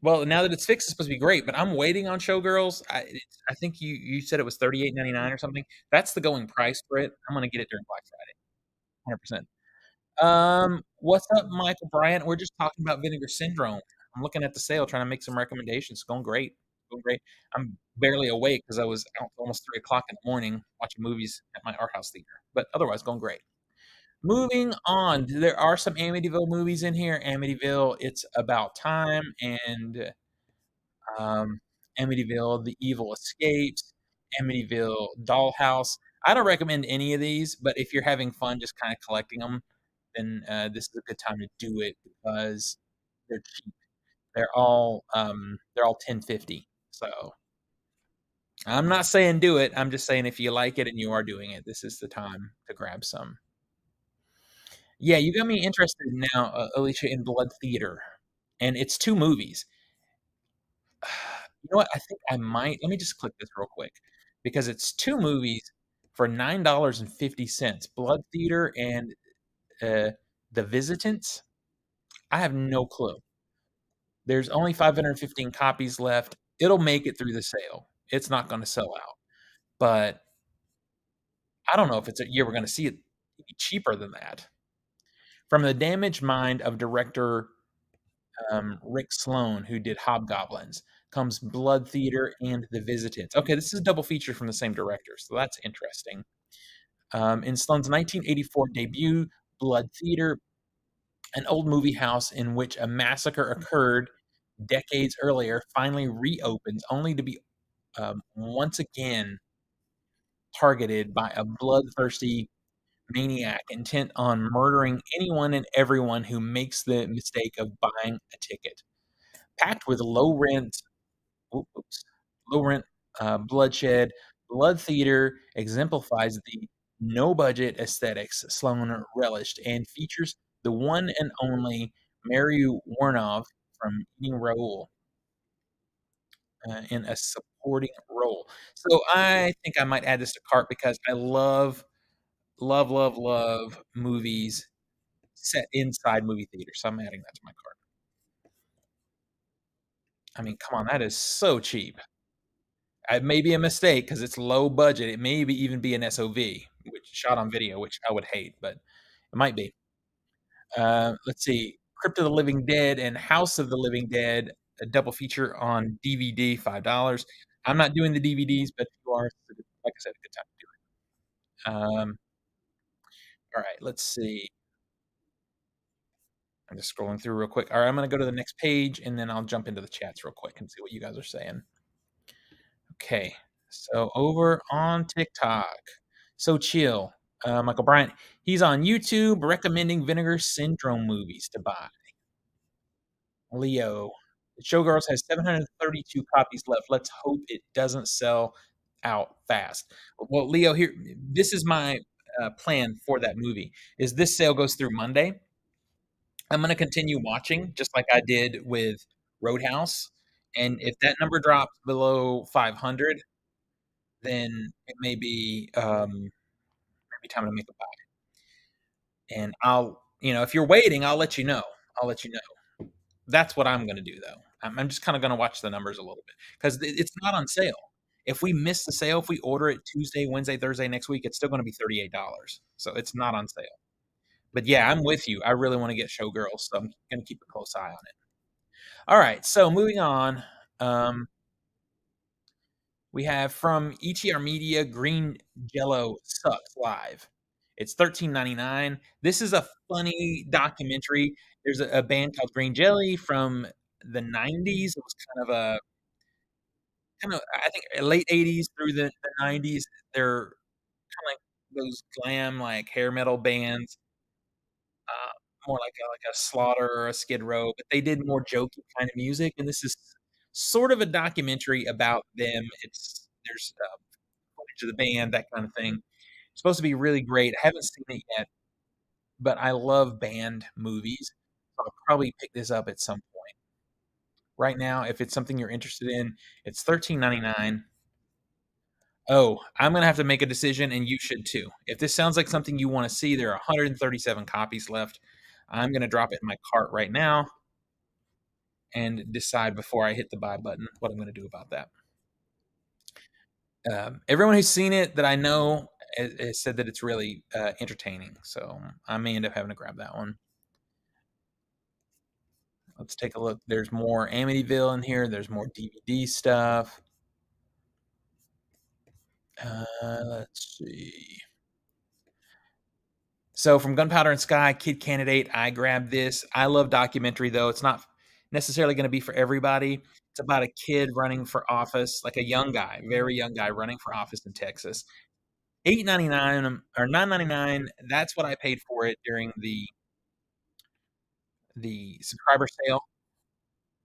Well, now that it's fixed, it's supposed to be great, but I'm waiting on Showgirls. I think you said it was 38.99 or something. That's the going price for it. I'm gonna get it during Black Friday, 100%. What's up, Michael Bryant? We're just talking about Vinegar Syndrome. I'm looking at the sale, trying to make some recommendations. It's going great. Going great. I'm barely awake because I was out till almost 3 o'clock in the morning watching movies at my art house theater. But otherwise, going great. Moving on, there are some Amityville movies in here. Amityville, It's About Time, and um, Amityville, The Evil Escapes, Amityville, Dollhouse. I don't recommend any of these, but if you're having fun just kind of collecting them, then this is a good time to do it because they're cheap. They're all 10.50. So I'm not saying do it. I'm just saying if you like it and you are doing it, this is the time to grab some. Yeah, you got me interested now, Alicia, in Blood Theater, and it's two movies. You know what? I think I might. Let me just click this real quick because it's two movies for $9.50. Blood Theater and uh, The Visitants. I have no clue. There's only 515 copies left. It'll make it through the sale. It's not going to sell out, but I don't know if it's a year we're going to see it cheaper than that. From the damaged mind of director Rick Sloan, who did Hobgoblins, comes Blood Theater and The Visitants. Okay, this is a double feature from the same director, so that's interesting. In Sloan's 1984 debut, Blood Theater, an old movie house in which a massacre occurred decades earlier, finally reopens, only to be once again targeted by a bloodthirsty maniac intent on murdering anyone and everyone who makes the mistake of buying a ticket. Packed with oops, low rent bloodshed, Blood Theater exemplifies the no budget aesthetics Sloan relished and features the one and only Mary Warnov from Eating Raoul in a supporting role. So I think I might add this to cart because I love love, love, love movies set inside movie theaters, so I'm adding that to my cart. I mean, come on, that is so cheap. It may be a mistake because it's low budget. It may be even be an SOV, which shot on video, which I would hate, but it might be. Let's see, Crypt of the Living Dead and House of the Living Dead, a double feature on DVD, $5. I'm not doing the DVDs, but if you are, like I said, a good time to do it. All right, let's see. I'm just scrolling through real quick. All right, I'm gonna go to the next page, and then I'll jump into the chats real quick and see what you guys are saying. Okay, so over on TikTok, so chill. Michael Bryant, he's on YouTube recommending Vinegar Syndrome movies to buy. Leo, the Showgirls has 732 copies left. Let's hope it doesn't sell out fast. Well, Leo, here, this is my plan for that movie. Is this sale goes through Monday? I'm gonna continue watching just like I did with Roadhouse, and if that number drops below 500, then it may be time to make a buy. And if you're waiting, I'll let you know. I'll let you know. That's what I'm gonna do though. I'm just kinda gonna watch the numbers a little bit because it's not on sale. If we miss the sale, if we order it Tuesday, Wednesday, Thursday next week, it's still gonna be $38. So it's not on sale. But yeah, I'm with you. I really wanna get Showgirls, so I'm gonna keep a close eye on it. All right, so moving on. Um, we have from ETR Media, Green Jello Sucks Live. It's 13.99. This is a funny documentary. There's a band called Green Jelly from the 90s. It was kind of I think late 80s through the 90s. They're kind of like those glam like hair metal bands, more like a Slaughter or a Skid Row, but they did more jokey kind of music. And this is sort of a documentary about them. There's footage of the band, that kind of thing. It's supposed to be really great. I haven't seen it yet, but I love band movies. So I'll probably pick this up at some point. Right now, if it's something you're interested in, it's 13.99. Oh, I'm gonna have to make a decision, and you should too. If this sounds like something you want to see, there are 137 copies left. I'm gonna drop it in my cart right now and decide before I hit the buy button what I'm gonna do about that. Everyone who's seen it that I know has said that it's really entertaining, so I may end up having to grab that one. Let's take a look. There's more Amityville in here. There's more DVD stuff. Let's see. So from Gunpowder and Sky, Kid Candidate, I grabbed this. I love documentary though. It's not necessarily going to be for everybody. It's about a kid running for office, like a young guy, very young guy running for office in Texas. 8.99 or 9.99. That's what I paid for it during the subscriber sale.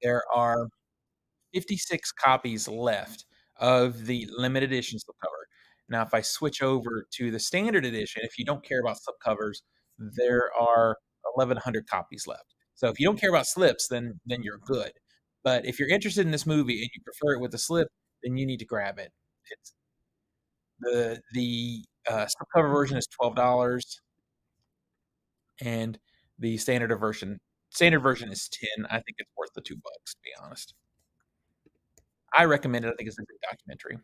There are 56 copies left of the limited edition slipcover. Now, if I switch over to the standard edition, if you don't care about slipcovers, there are 1,100 copies left. So if you don't care about slips, then you're good. But if you're interested in this movie and you prefer it with a slip, then you need to grab it. It's the slipcover version is $12, and the standard version is 10. I think it's worth the $2, to be honest. I recommend it. I think it's a good documentary.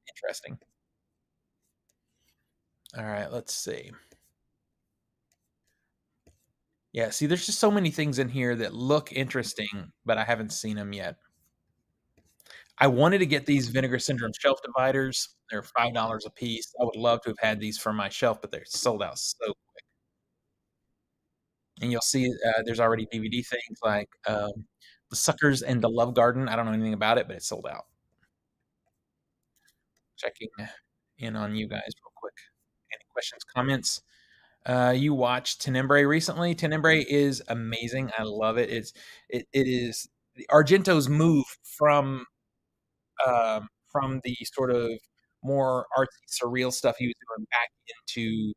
Interesting. All right, let's see. Yeah, see, there's just so many things in here that look interesting, but I haven't seen them yet. I wanted to get these Vinegar Syndrome shelf dividers. They're $5 a piece. I would love to have had these for my shelf, but they're sold out so quick. And you'll see there's already DVD things like The Suckers and the Love Garden. I don't know anything about it, but it's sold out. Checking in on you guys real quick. Any questions, comments? You watched Tenebrae recently. Tenebrae is amazing. I love it. It is Argento's move from the sort of more artsy surreal stuff he was doing back into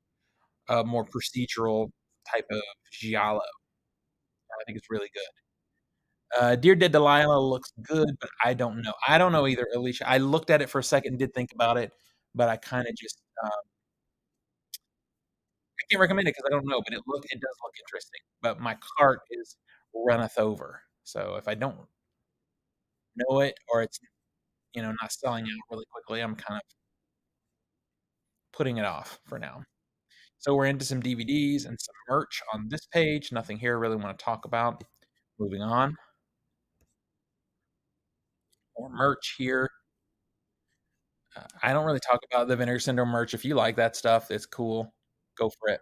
a more procedural type of giallo. I think it's really good. Dear Dead Delilah looks good, but I don't know. I don't know either, Alicia. I looked at it for a second, did think about it, but I kind of just can't recommend it because I don't know, but it does look interesting. But my cart is runneth over. So if I don't know it or it's, not selling out really quickly, I'm kind of putting it off for now. So we're into some DVDs and some merch on this page. Nothing here I really want to talk about. Moving on. More merch here. I don't really talk about the Vinegar Syndrome merch. If you like that stuff, it's cool. Go for it.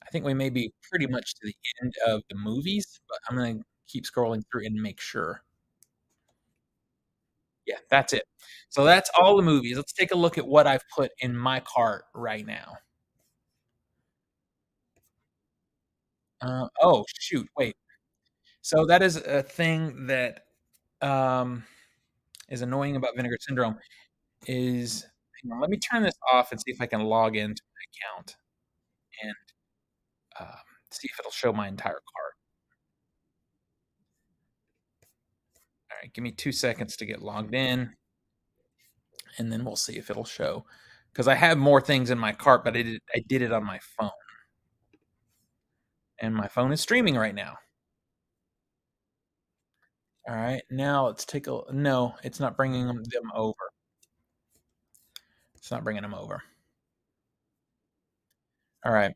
I think we may be pretty much to the end of the movies, but I'm gonna keep scrolling through and make sure. Yeah, that's it. So that's all the movies. Let's take a look at what I've put in my cart right now. Oh, shoot, wait. So that is a thing that, um, is annoying about Vinegar Syndrome is hang on, let me turn this off and see if I can log into my account and, um, see if it'll show my entire cart. Alright, give me 2 seconds to get logged in, and then we'll see if it'll show. Because I have more things in my cart, but I did it on my phone, and my phone is streaming right now. Alright, now let's take a no, it's not bringing them over. It's not bringing them over. Alright.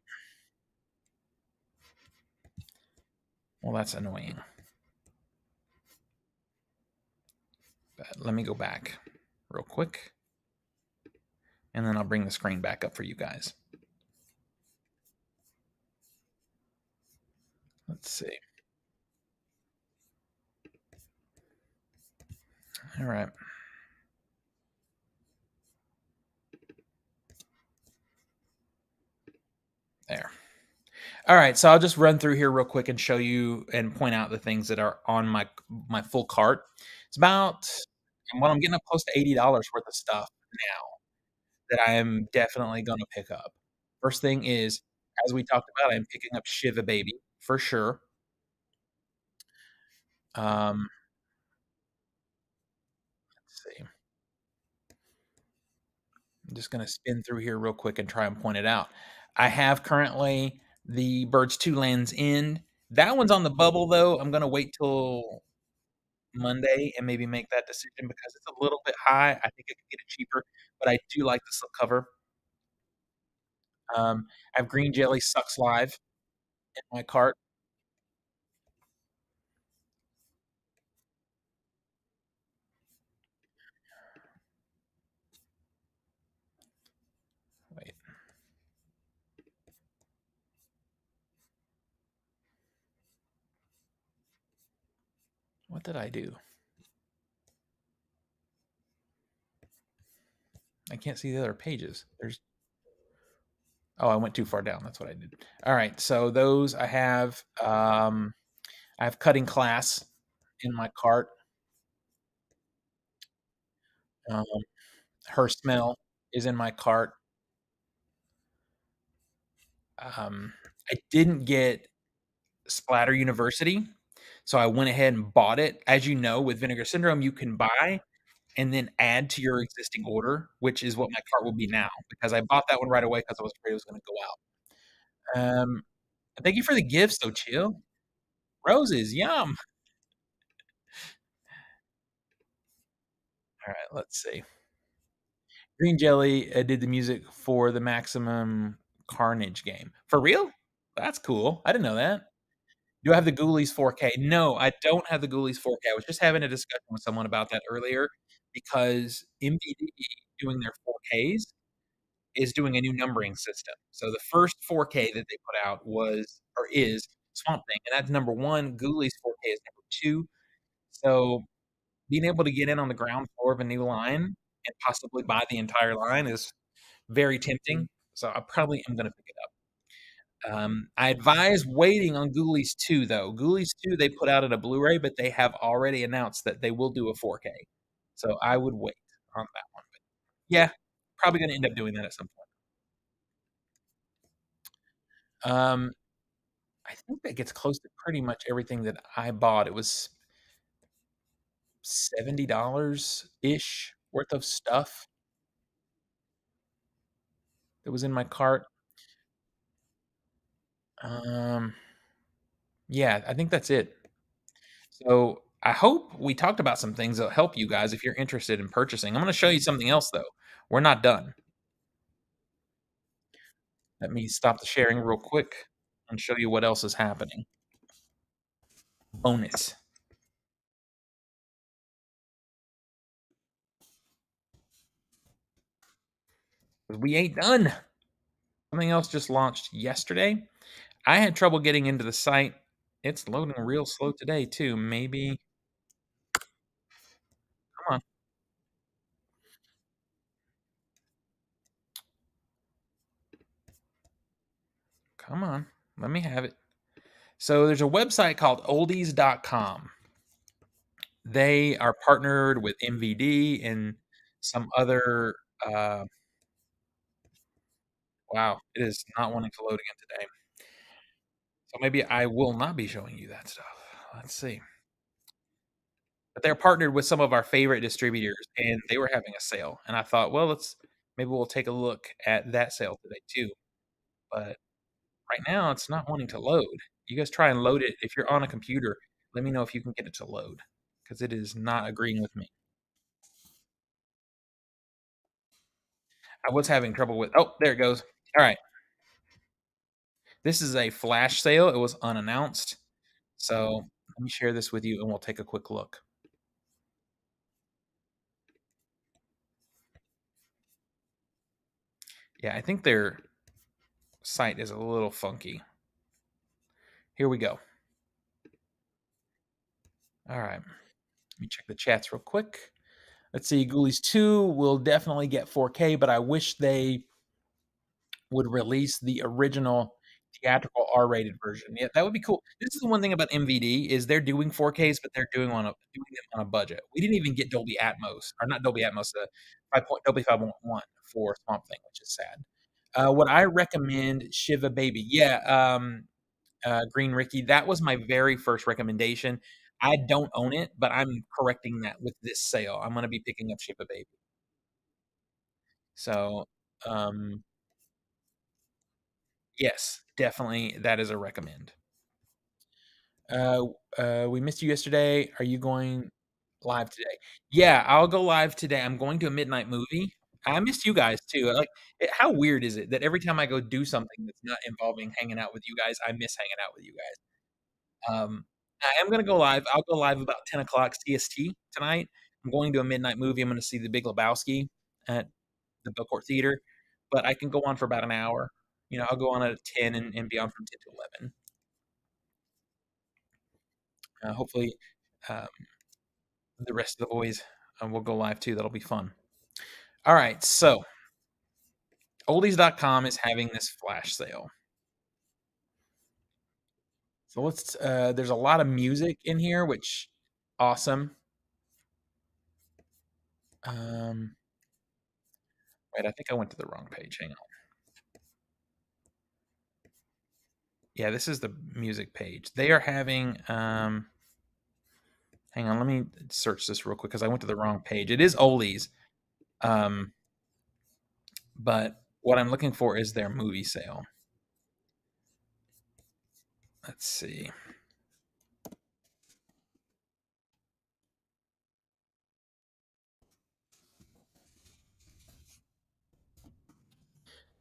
Well, that's annoying. But let me go back real quick, and then I'll bring the screen back up for you guys. Let's see. Alright. There. Alright, so I'll just run through here real quick and show you and point out the things that are on my full cart. It's about well, I'm getting up close to $80 worth of stuff now that I am definitely gonna pick up. First thing is, as we talked about, I'm picking up Shiva Baby for sure. Um, let's see. I'm just gonna spin through here real quick and try and point it out. I have currently the Birds 2 Lands End. That one's on the bubble, though. I'm gonna wait till Monday and maybe make that decision because it's a little bit high. I think I could get it cheaper, but I do like the slipcover. I have Green Jelly Sucks Live in my cart. Wait, what did I do? I can't see the other pages. Oh, I went too far down. That's what I did. All right, so those I have Cutting Class in my cart. Um, Her Smell is in my cart. I didn't get Splatter University, so I went ahead and bought it. As you know, with Vinegar Syndrome, you can buy and then add to your existing order, which is what my cart will be now because I bought that one right away because I was afraid it was going to go out. Thank you for the gifts, though, Chill. Roses, yum. All right, let's see. Green Jelly did the music for the Maximum Carnage game. For real? That's cool. I didn't know that. Do I have the Ghoulies 4K? No, I don't have the Ghoulies 4K. I was just having a discussion with someone about that earlier because MVD doing their 4Ks is doing a new numbering system. So the first 4K that they put out was or is Swamp Thing, and that's number 1. Ghoulies 4K is number 2. So being able to get in on the ground floor of a new line and possibly buy the entire line is very tempting. So I probably am gonna pick it up. I advise waiting on Ghoulies 2, though. Ghoulies 2, they put out at a Blu-ray, but they have already announced that they will do a 4K. So I would wait on that one. But yeah, probably gonna end up doing that at some point. I think that gets close to pretty much everything that I bought. It was $70-ish worth of stuff that was in my cart. Um, yeah, I think that's it. So I hope we talked about some things that'll help you guys if you're interested in purchasing. I'm going to show you something else though. We're not done. Let me stop the sharing real quick and show you what else is happening. Bonus. We ain't done. Something else just launched yesterday. I had trouble getting into the site. It's loading real slow today too. Maybe come on. Come on. Let me have it. So there's a website called oldies.com. They are partnered with MVD and some other wow, it is not wanting to load again today. So maybe I will not be showing you that stuff. Let's see. But they're partnered with some of our favorite distributors and they were having a sale. And I thought, well, let's maybe we'll take a look at that sale today too. But right now it's not wanting to load. You guys try and load it. If you're on a computer, let me know if you can get it to load because it is not agreeing with me. I was having trouble with oh, there it goes. All right. This is a flash sale. It was unannounced. So let me share this with you and we'll take a quick look. Yeah, I think their site is a little funky. Here we go. All right. Let me check the chats real quick. Let's see. Ghoulies 2 will definitely get 4K, but I wish they would release the original theatrical R-rated version. Yeah, that would be cool. This is the one thing about MVD is they're doing 4Ks, but they're doing them on a budget. We didn't even get Dolby Atmos, or not Dolby Atmos, Dolby 5.1 for Swamp Thing, which is sad. What I recommend, Shiva Baby. Yeah, Green Ricky. That was my very first recommendation. I don't own it, but I'm correcting that with this sale. I'm going to be picking up Shiva Baby. So, um, yes, definitely that is a recommend. Uh, we missed you yesterday. Are you going live today? Yeah, I'll go live today. I'm going to a midnight movie. I missed you guys too. Like, how weird is it that every time I go do something that's not involving hanging out with you guys, I miss hanging out with you guys? I am gonna go live. I'll go live about 10 o'clock CST tonight. I'm going to a midnight movie. I'm gonna see The Big Lebowski at the Belcourt Theater, but I can go on for about an hour. I'll go on at 10 and be on from 10 to 11. Hopefully, um, the rest of the boys will go live too. That'll be fun. All right, so oldies.com is having this flash sale. So there's a lot of music in here, which awesome. Um, wait, I think I went to the wrong page. Hang on. Yeah, this is the music page. They are having hang on, let me search this real quick because I went to the wrong page. It is Oli's. Um, but what I'm looking for is their movie sale. Let's see.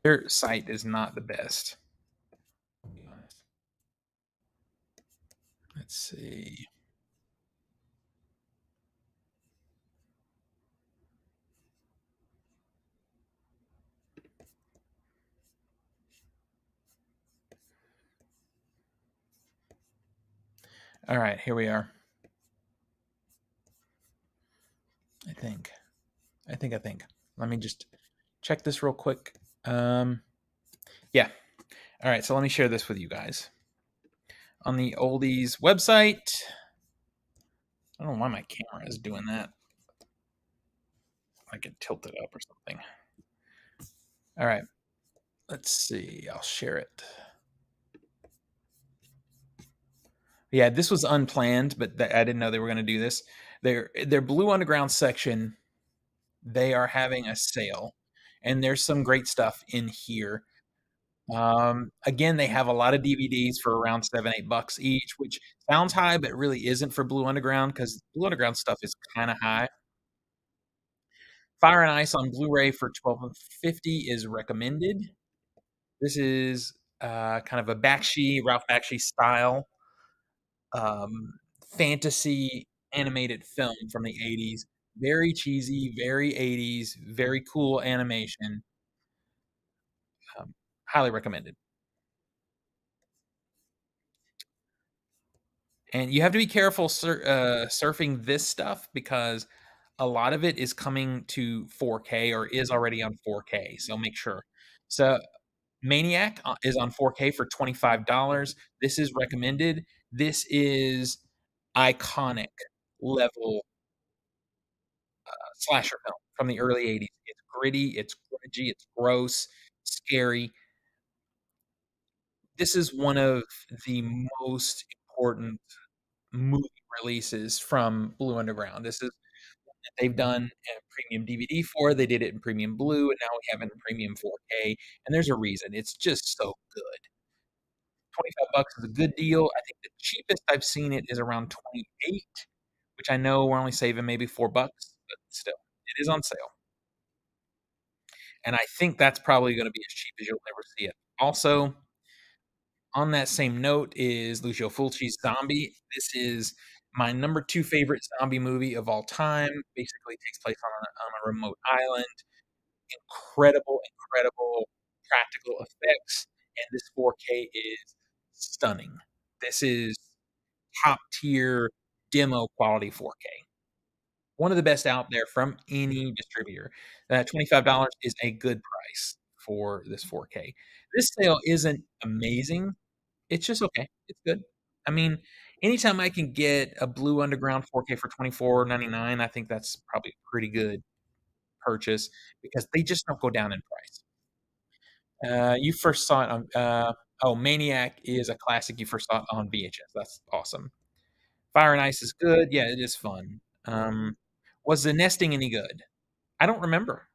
Their site is not the best. I'll be honest. Let's see. All right, here we are. I think. I think. Let me just check this real quick. Yeah. All right, so let me share this with you guys. On the Oldies website, I don't know why my camera is doing that. I could tilt it up or something. All right, let's see. I'll share it. Yeah, this was unplanned, but I didn't know they were going to do this. Their Blue Underground section, they are having a sale, and there's some great stuff in here. Again, they have a lot of DVDs for around 7, $8 each, which sounds high, but really isn't for Blue Underground because Blue Underground stuff is kinda high. Fire and Ice on Blu-ray for 12.50 is recommended. This is, kind of a Ralph Bakshi style, um, fantasy animated film from the '80s. Very cheesy, very '80s, very cool animation. Highly recommended. And you have to be careful surfing this stuff because a lot of it is coming to 4K or is already on 4K, so make sure. So, Maniac, is on 4K for $25. This is recommended. This is iconic level slasher film from the early '80s. It's gritty, it's grungy, it's gross, scary. This is one of the most important movie releases from Blue Underground. This is one that they've done a premium DVD for. They did it in premium blue, and now we have it in premium 4K, and there's a reason. It's just so good. 25 bucks is a good deal. I think the cheapest I've seen it is around 28, which I know we're only saving maybe $4, but still, it is on sale. And I think that's probably gonna be as cheap as you'll ever see it. Also, on that same note is Lucio Fulci's Zombie. This is my number 2 favorite zombie movie of all time. Basically takes place on a remote island. Incredible, incredible practical effects, and this 4K is stunning. This is top tier demo quality 4K. One of the best out there from any distributor. $25 is a good price for this 4K. This sale isn't amazing, it's just okay. It's good. I mean, anytime I can get a Blue Underground 4K for 24.99, I think that's probably a pretty good purchase because they just don't go down in price. You first saw it on, Maniac is a classic. You first saw it on VHS. That's awesome. Fire and Ice is good. Yeah, it is fun. Was the nesting any good? I don't remember.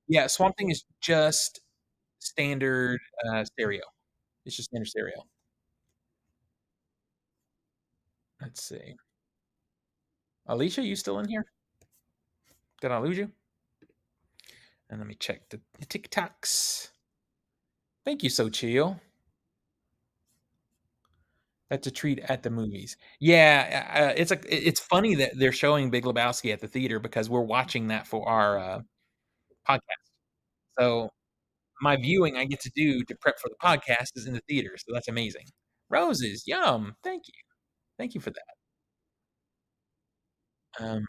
Yeah, Swamp Thing is just standard, stereo. It's just standard stereo. Let's see. Alicia, you still in here? Did I lose you? And let me check the TikToks. Thank you, So Chill. That's a treat at the movies. Yeah, it's funny that they're showing Big Lebowski at the theater because we're watching that for our, podcast. So, my viewing I get to do to prep for the podcast is in the theater, so that's amazing. Roses, yum, thank you. Thank you for that. Um,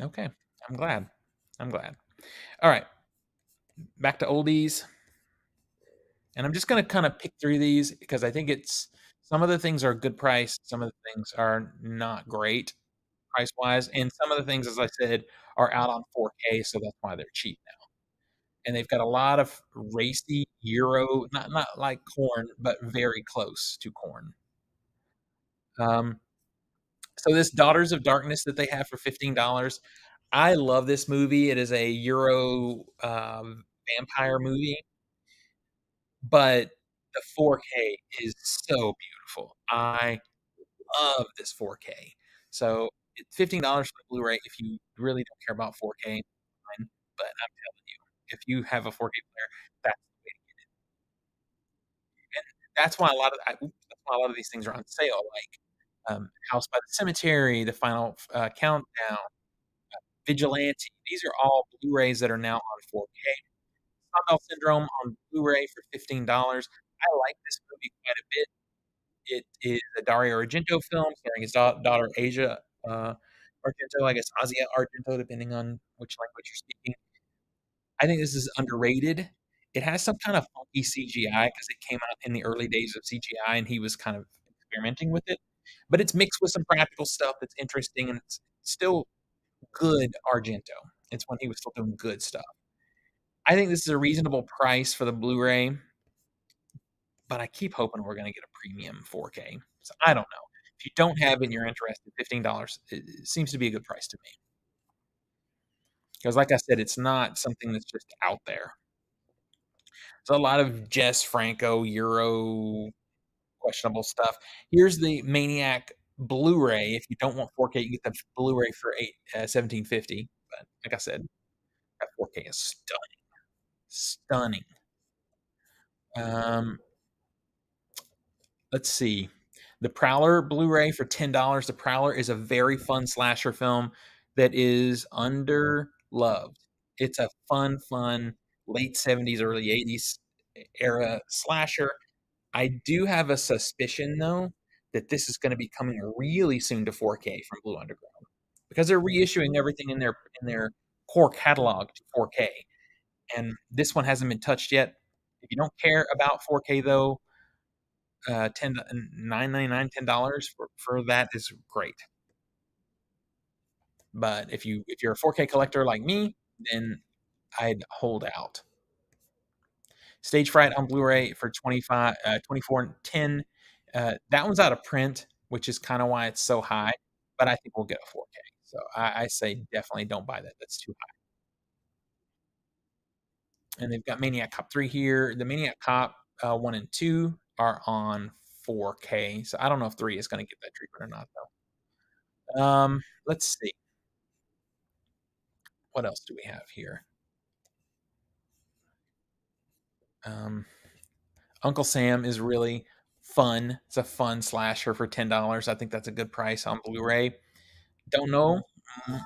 okay, I'm glad. I'm glad. Alright, back to oldies, and I'm just gonna kinda pick through these because I think it's some of the things are good price, some of the things are not great price-wise, and some of the things, as I said, are out on 4K, so that's why they're cheap now. And they've got a lot of racy Euro, not like corn, but very close to corn. Um, so this Daughters of Darkness that they have for $15, I love this movie. It is a Euro, vampire movie, but the 4K is so beautiful. I love this 4K. So it's $15 for the Blu-ray if you really don't care about 4K, fine, but I'm telling you, if you have a 4K player, that's the way to get it. And that's why a lot of these things are on sale, like, House by the Cemetery, The Final Countdown, Vigilante. These are all Blu-rays that are now on 4K. Sunbelt Syndrome on Blu-ray for $15. I like this movie quite a bit. It is a Dario Argento film starring his daughter Asia, Argento, I guess Asia Argento, depending on which language you're speaking. I think this is underrated. It has some kind of funky CGI because it came out in the early days of CGI, and he was kind of experimenting with it, but it's mixed with some practical stuff that's interesting, and it's still good Argento. It's when he was still doing good stuff. I think this is a reasonable price for the Blu-ray, but I keep hoping we're gonna get a premium 4K. So I don't know. If you don't have it and you're interested, $15 it seems to be a good price to me. 'Cause like I said, it's not something that's just out there. So a lot of Jess Franco, Euro questionable stuff. Here's the Maniac Blu-ray. If you don't want 4K, you get the Blu-ray for 1750. But like I said, that 4K is stunning. Um, let's see. The Prowler Blu-ray for $10. The Prowler is a very fun slasher film that is underloved. It's a fun late 70s, early 80s era slasher. I do have a suspicion, though, that this is gonna be coming really soon to 4K from Blue Underground because they're reissuing everything in their core catalog to 4K, and this one hasn't been touched yet. If you don't care about 4K, though, 10 $9.99, $10 for that is great. But if you're a 4K collector like me, then I'd hold out. Stage Fright on Blu-ray for 24.10. That one's out of print, which is kind of why it's so high, but I think we'll get a 4K. So I say definitely don't buy that. That's too high. And they've got Maniac Cop 3 here. The Maniac Cop 1 and 2 are on 4K. So I don't know if 3 is going to get that treatment or not, though. Let's see. What else do we have here? Um, Uncle Sam is really fun. It's a fun slasher for $10. I think that's a good price on Blu-ray. Don't know. Mm,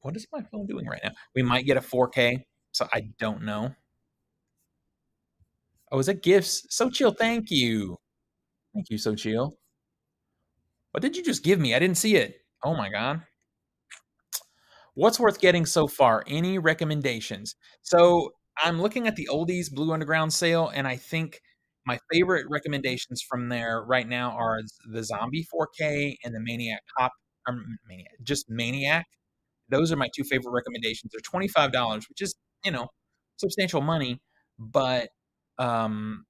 what is my phone doing right now? We might get a 4K, so I don't know. Oh, is it gifts? So chill, thank you. Thank you, so chill. What did you just give me? I didn't see it. Oh my god. What's worth getting so far? Any recommendations? So I'm looking at the oldies Blue Underground sale, and I think my favorite recommendations from there right now are the Zombie 4K and the Maniac Cop. Maniac, just Maniac. Those are my two favorite recommendations. They're $25, which is substantial money, but um,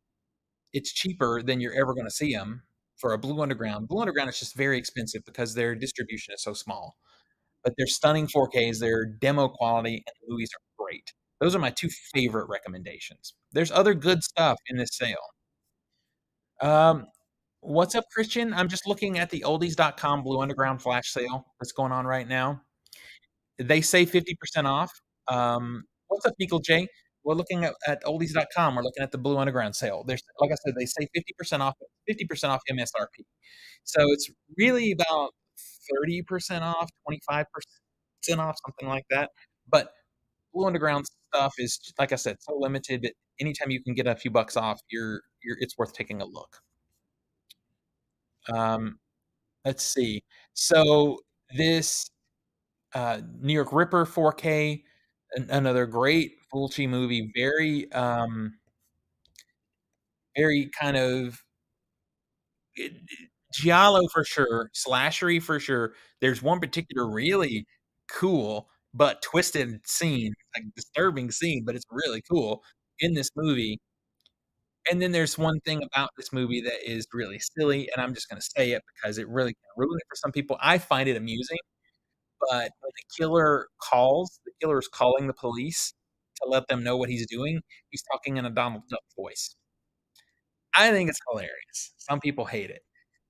it's cheaper than you're ever going to see them for a Blue Underground. Blue Underground is just very expensive because their distribution is so small, but they're stunning 4Ks. They're demo quality, and the movies are great. Those are my two favorite recommendations. There's other good stuff in this sale. Um, what's up, Christian? I'm just looking at the oldies.com Blue Underground flash sale that's going on right now. They say 50% off. What's up, Nico J? We're looking at oldies.com. We're looking at the Blue Underground sale. There's, like I said, they say 50% off MSRP. So it's really about 30% off, 25% off, something like that. But Blue Underground stuff is, like I said, so limited that anytime you can get a few bucks off, it's worth taking a look. Um, let's see. So this New York Ripper 4K, another great Fulci movie, very kind of it giallo for sure, slashery for sure. There's one particular really cool but twisted scene, like disturbing scene, but it's really cool in this movie. And then there's one thing about this movie that is really silly, and I'm just gonna say it because it really can ruin it for some people. I find it amusing, but when the killer is calling the police to let them know what he's doing, he's talking in a Donald Duck voice. I think it's hilarious. Some people hate it,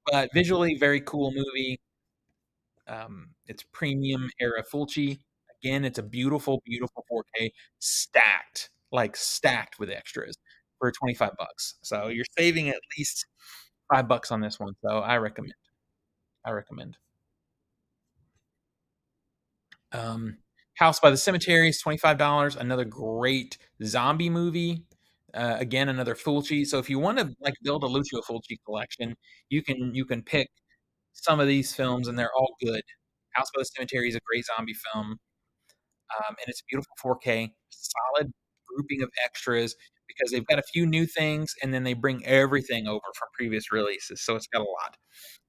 but visually very cool movie. It's premium era Fulci. Again, it's a beautiful 4K stacked, like stacked with extras for 25 bucks. So you're saving at least $5 on this one. So I recommend. I recommend. Um, House by the Cemetery is $25. Another great zombie movie. Again, another Fulci. So if you want to like build a Lucio Fulci collection, you can pick some of these films, and they're all good. House by the Cemetery is a great zombie film, and it's a beautiful 4K, solid grouping of extras because they've got a few new things, and then they bring everything over from previous releases. So it's got a lot.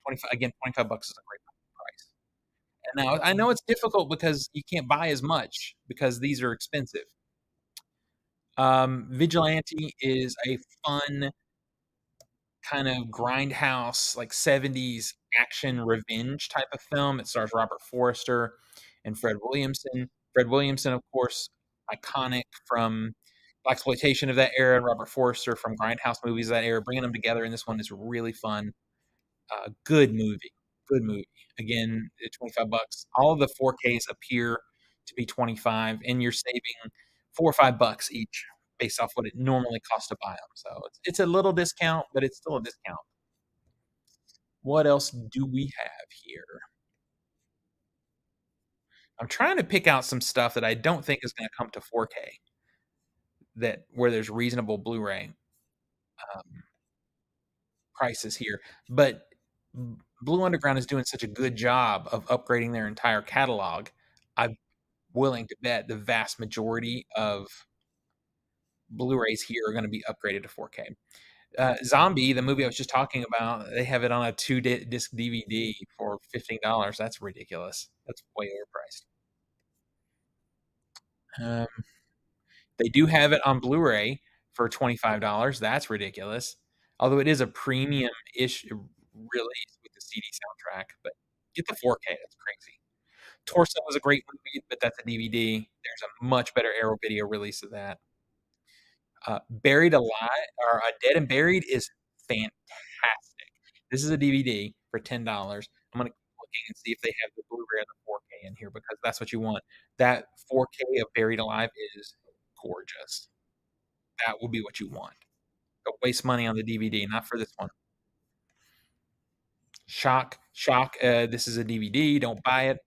25 again, $25 is a great price. And now I know it's difficult because you can't buy as much because these are expensive. Vigilante is a fun kind of grindhouse, like 70s action revenge type of film. It stars Robert Forster and Fred Williamson. Fred Williamson, of course, iconic from blaxploitation of that era, and Robert Forster from grindhouse movies of that era, bringing them together in this one is really fun. Good movie, good movie. Again, at 25 bucks. All of the 4Ks appear to be 25, and you're saving 4 or 5 bucks each based off what it normally costs to buy them. So it's a little discount, but it's still a discount. What else do we have here? I'm trying to pick out some stuff that I don't think is gonna come to 4K that where there's reasonable Blu-ray, um, prices here, but Blue Underground is doing such a good job of upgrading their entire catalog. I'm willing to bet the vast majority of Blu-rays here are gonna be upgraded to 4K. Zombie, the movie I was just talking about, they have it on a 2 disc DVD for $15. That's ridiculous. That's way overpriced. Um, they do have it on Blu-ray for $25. That's ridiculous. Although it is a premium-ish release with the CD soundtrack, but get the 4K, that's crazy. Torso was a great movie, but that's a DVD. There's a much better Arrow Video release of that. Buried Alive or Dead and Buried is fantastic. This is a DVD for $10. I'm gonna keep looking and see if they have the Blu-ray or the 4K in here because that's what you want. That 4K of Buried Alive is gorgeous. That will be what you want. Don't waste money on the DVD, not for this one. Shock, this is a DVD, don't buy it.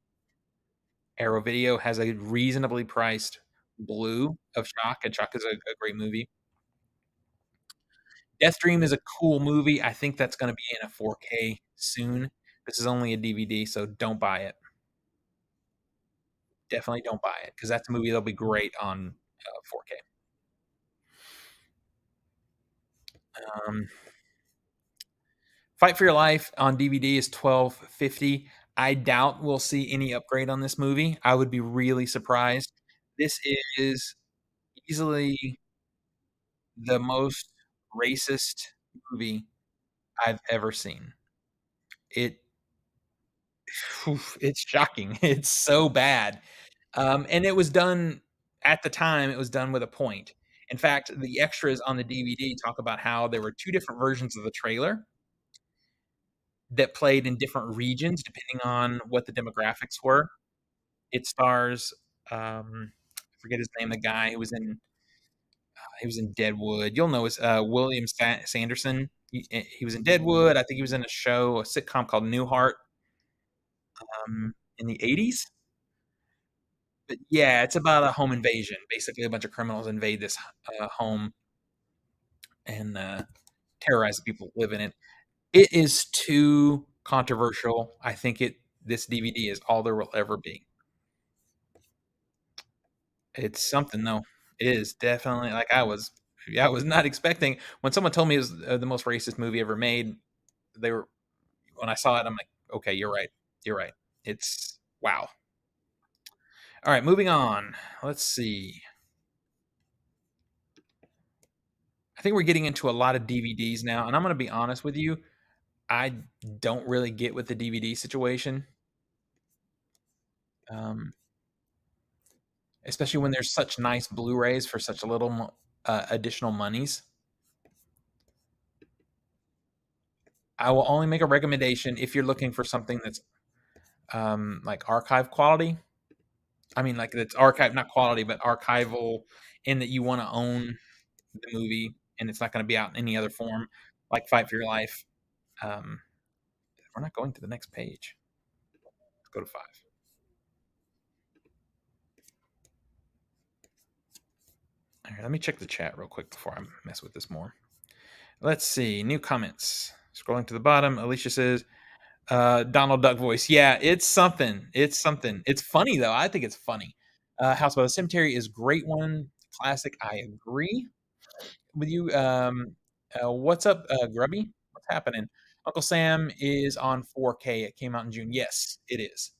Arrow Video has a reasonably priced blue of Shock, and Shock is a great movie. Death Dream is a cool movie. I think that's gonna be in a 4K soon. This is only a DVD, so don't buy it. Definitely don't buy it because that's a movie that'll be great on 4K. Um, Fight for Your Life on DVD is $12.50. I doubt we'll see any upgrade on this movie. I would be really surprised. This is easily the most racist movie I've ever seen. It it's shocking. It's so bad. And it was done at the time, it was done with a point. In fact, the extras on the DVD talk about how there were 2 different versions of the trailer that played in different regions depending on what the demographics were. It stars, I forget his name, the guy who was in he was in Deadwood. You'll know his William Sanderson. He was in Deadwood. I think he was in a show, a sitcom called Newhart, in the 80s. But yeah, it's about a home invasion. Basically, a bunch of criminals invade this home and terrorize the people who live in it. It is too controversial. I think this DVD is all there will ever be. It's something though. It is definitely like I was not expecting when someone told me it was the most racist movie ever made. They were when I saw it, I'm like, okay, you're right. You're right. It's wow. All right, moving on. Let's see. I think we're getting into a lot of DVDs now, and I'm going to be honest with you. I don't really get with the DVD situation, um, especially when there's such nice Blu-rays for such little additional monies. I will only make a recommendation if you're looking for something that's like archive quality. I mean, like it's archive, not quality, but archival, in that you want to own the movie and it's not going to be out in any other form, like Fight for Your Life. Um, we're not going to the next page. Let's go to 5. All right, let me check the chat real quick before I mess with this more. Let's see. New comments. Scrolling to the bottom. Alicia says, Donald Duck voice. Yeah, it's something. It's something. It's funny, though. I think it's funny. House by the Cemetery is great one. Classic. I agree with you. What's up, Grubby? What's happening? Uncle Sam is on 4K. It came out in June. Yes, it is.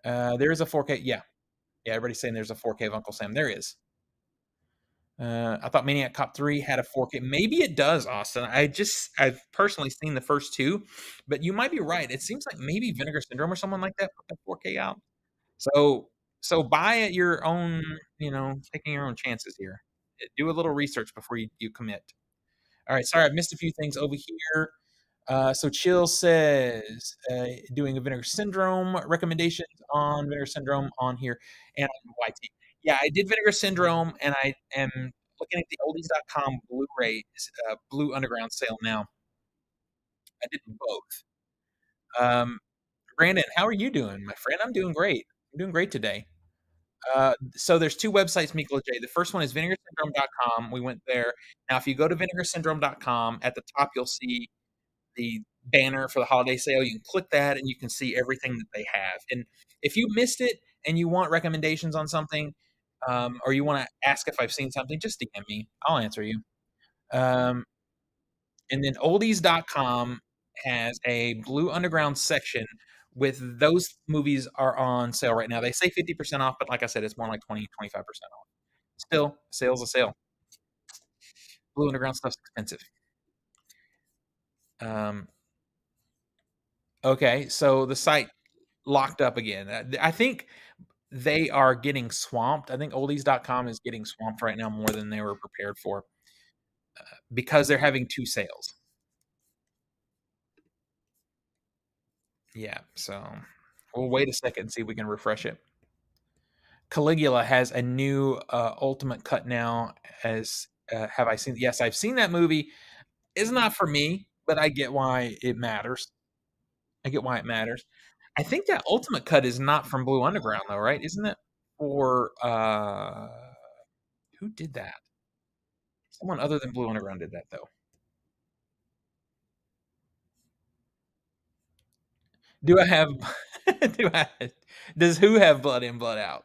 There is a 4K. Yeah. Yeah, everybody's saying there's a 4K of Uncle Sam. There is. I thought Maniac Cop 3 had a 4K. Maybe it does, Austin. I've personally seen the first 2, but you might be right. It seems like maybe Vinegar Syndrome or someone like that put that 4K out. So So buy at your own, taking your own chances here. Do a little research before you commit. All right, sorry, I missed a few things over here. So Chill says, doing a Vinegar Syndrome recommendations on Vinegar Syndrome on here and on YT. Yeah, I did Vinegar Syndrome, and I am looking at the oldies.com Blu-ray Blue Underground sale now. I did both. Um, Brandon, how are you doing, my friend? I'm doing great. I'm doing great today. So there's two websites, Mikla J. The first one is vinegarsyndrome.com. We went there. Now, if you go to vinegarsyndrome.com, at the top you'll see the banner for the holiday sale. You can click that and you can see everything that they have. And if you missed it and you want recommendations on something, or you want to ask if I've seen something, just DM me. I'll answer you. Um, and then oldies.com has a Blue Underground section with those movies are on sale right now. They say 50% off, but like I said, it's more like 20, 25% off. Still, sale's a sale. Blue Underground stuff's expensive. Um, okay, so the site locked up again. I think they are getting swamped. I think oldies.com is getting swamped right now more than they were prepared for because they're having two sales. Yeah, so we'll wait a second and see if we can refresh it. Caligula has a new ultimate cut now. As have I seen? Yes, I've seen that movie. It's not for me, but I get why it matters. I get why it matters. I think that ultimate cut is not from Blue Underground though, right? Isn't it for who did that? Someone other than Blue Underground did that though. Do I have do I does who have Blood in, Blood out?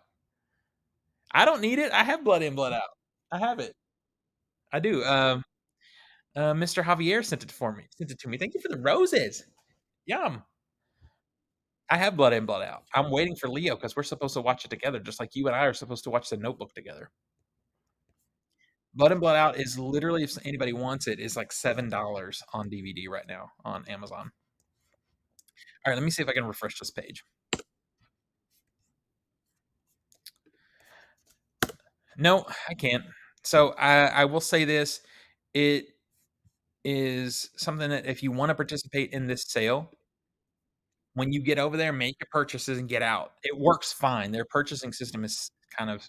I don't need it. I have Blood in, Blood out. I have it. I do. Mr. Javier sent it for me. Sent it to me. Thank you for the roses. Yum. I have Blood in, Blood out. I'm waiting for Leo because we're supposed to watch it together, just like you and I are supposed to watch The Notebook together. Blood in, Blood out is literally, if anybody wants it, is like $7 on DVD right now on Amazon. All right, let me see if I can refresh this page. No, I can't. So I will say this: it is something that if you want to participate in this sale, when you get over there, make your purchases and get out. It works fine. Their purchasing system is kind of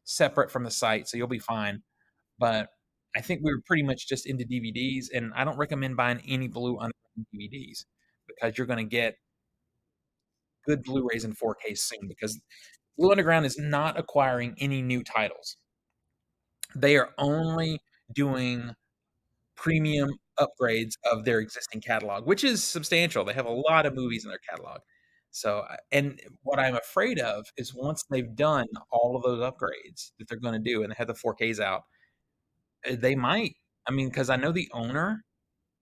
separate from the site, so you'll be fine. But I think we were pretty much just into DVDs, and I don't recommend buying any Blue Underground DVDs because you're going to get good Blu-rays and 4Ks soon. Because Blue Underground is not acquiring any new titles; they are only doing premium upgrades of their existing catalog, which is substantial. They have a lot of movies in their catalog. So, and what I'm afraid of is once they've done all of those upgrades that they're going to do and they have the 4Ks out, they might. I mean, because I know the owner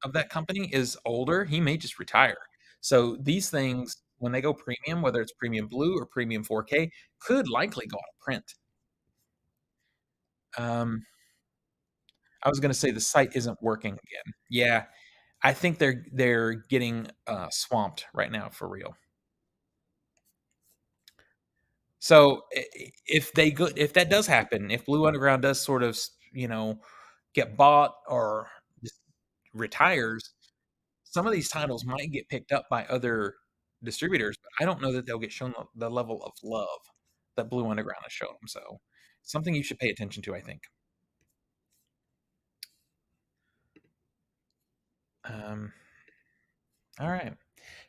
of that company is older, he may just retire. So these things, when they go premium, whether it's premium blue or premium 4K, could likely go out of print. Um, I was going to say the site isn't working again. Yeah, I think they're getting swamped right now for real. So if they go, if that does happen, if Blue Underground does sort of get bought or just retires, some of these titles might get picked up by other distributors, but I don't know that they'll get shown the level of love that Blue Underground has shown them. So something you should pay attention to, I think. Um, all right.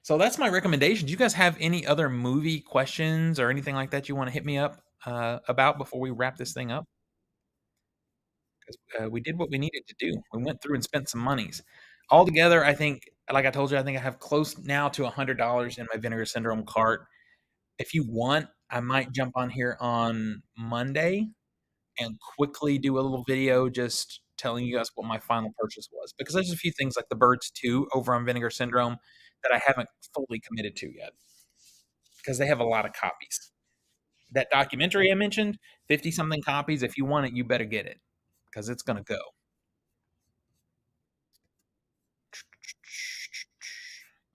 So that's my recommendation. Do you guys have any other movie questions or anything like that you want to hit me up about before we wrap this thing up? Because we did what we needed to do. We went through and spent some monies. Altogether, I think, like I told you, I think I have close now to $100 in my Vinegar Syndrome cart. If you want, I might jump on here on Monday and quickly do a little video just telling you guys what my final purchase was. Because there's a few things like the Birds 2 over on Vinegar Syndrome that I haven't fully committed to yet because they have a lot of copies. That documentary I mentioned, 50 something copies. If you want it, you better get it because it's going to go.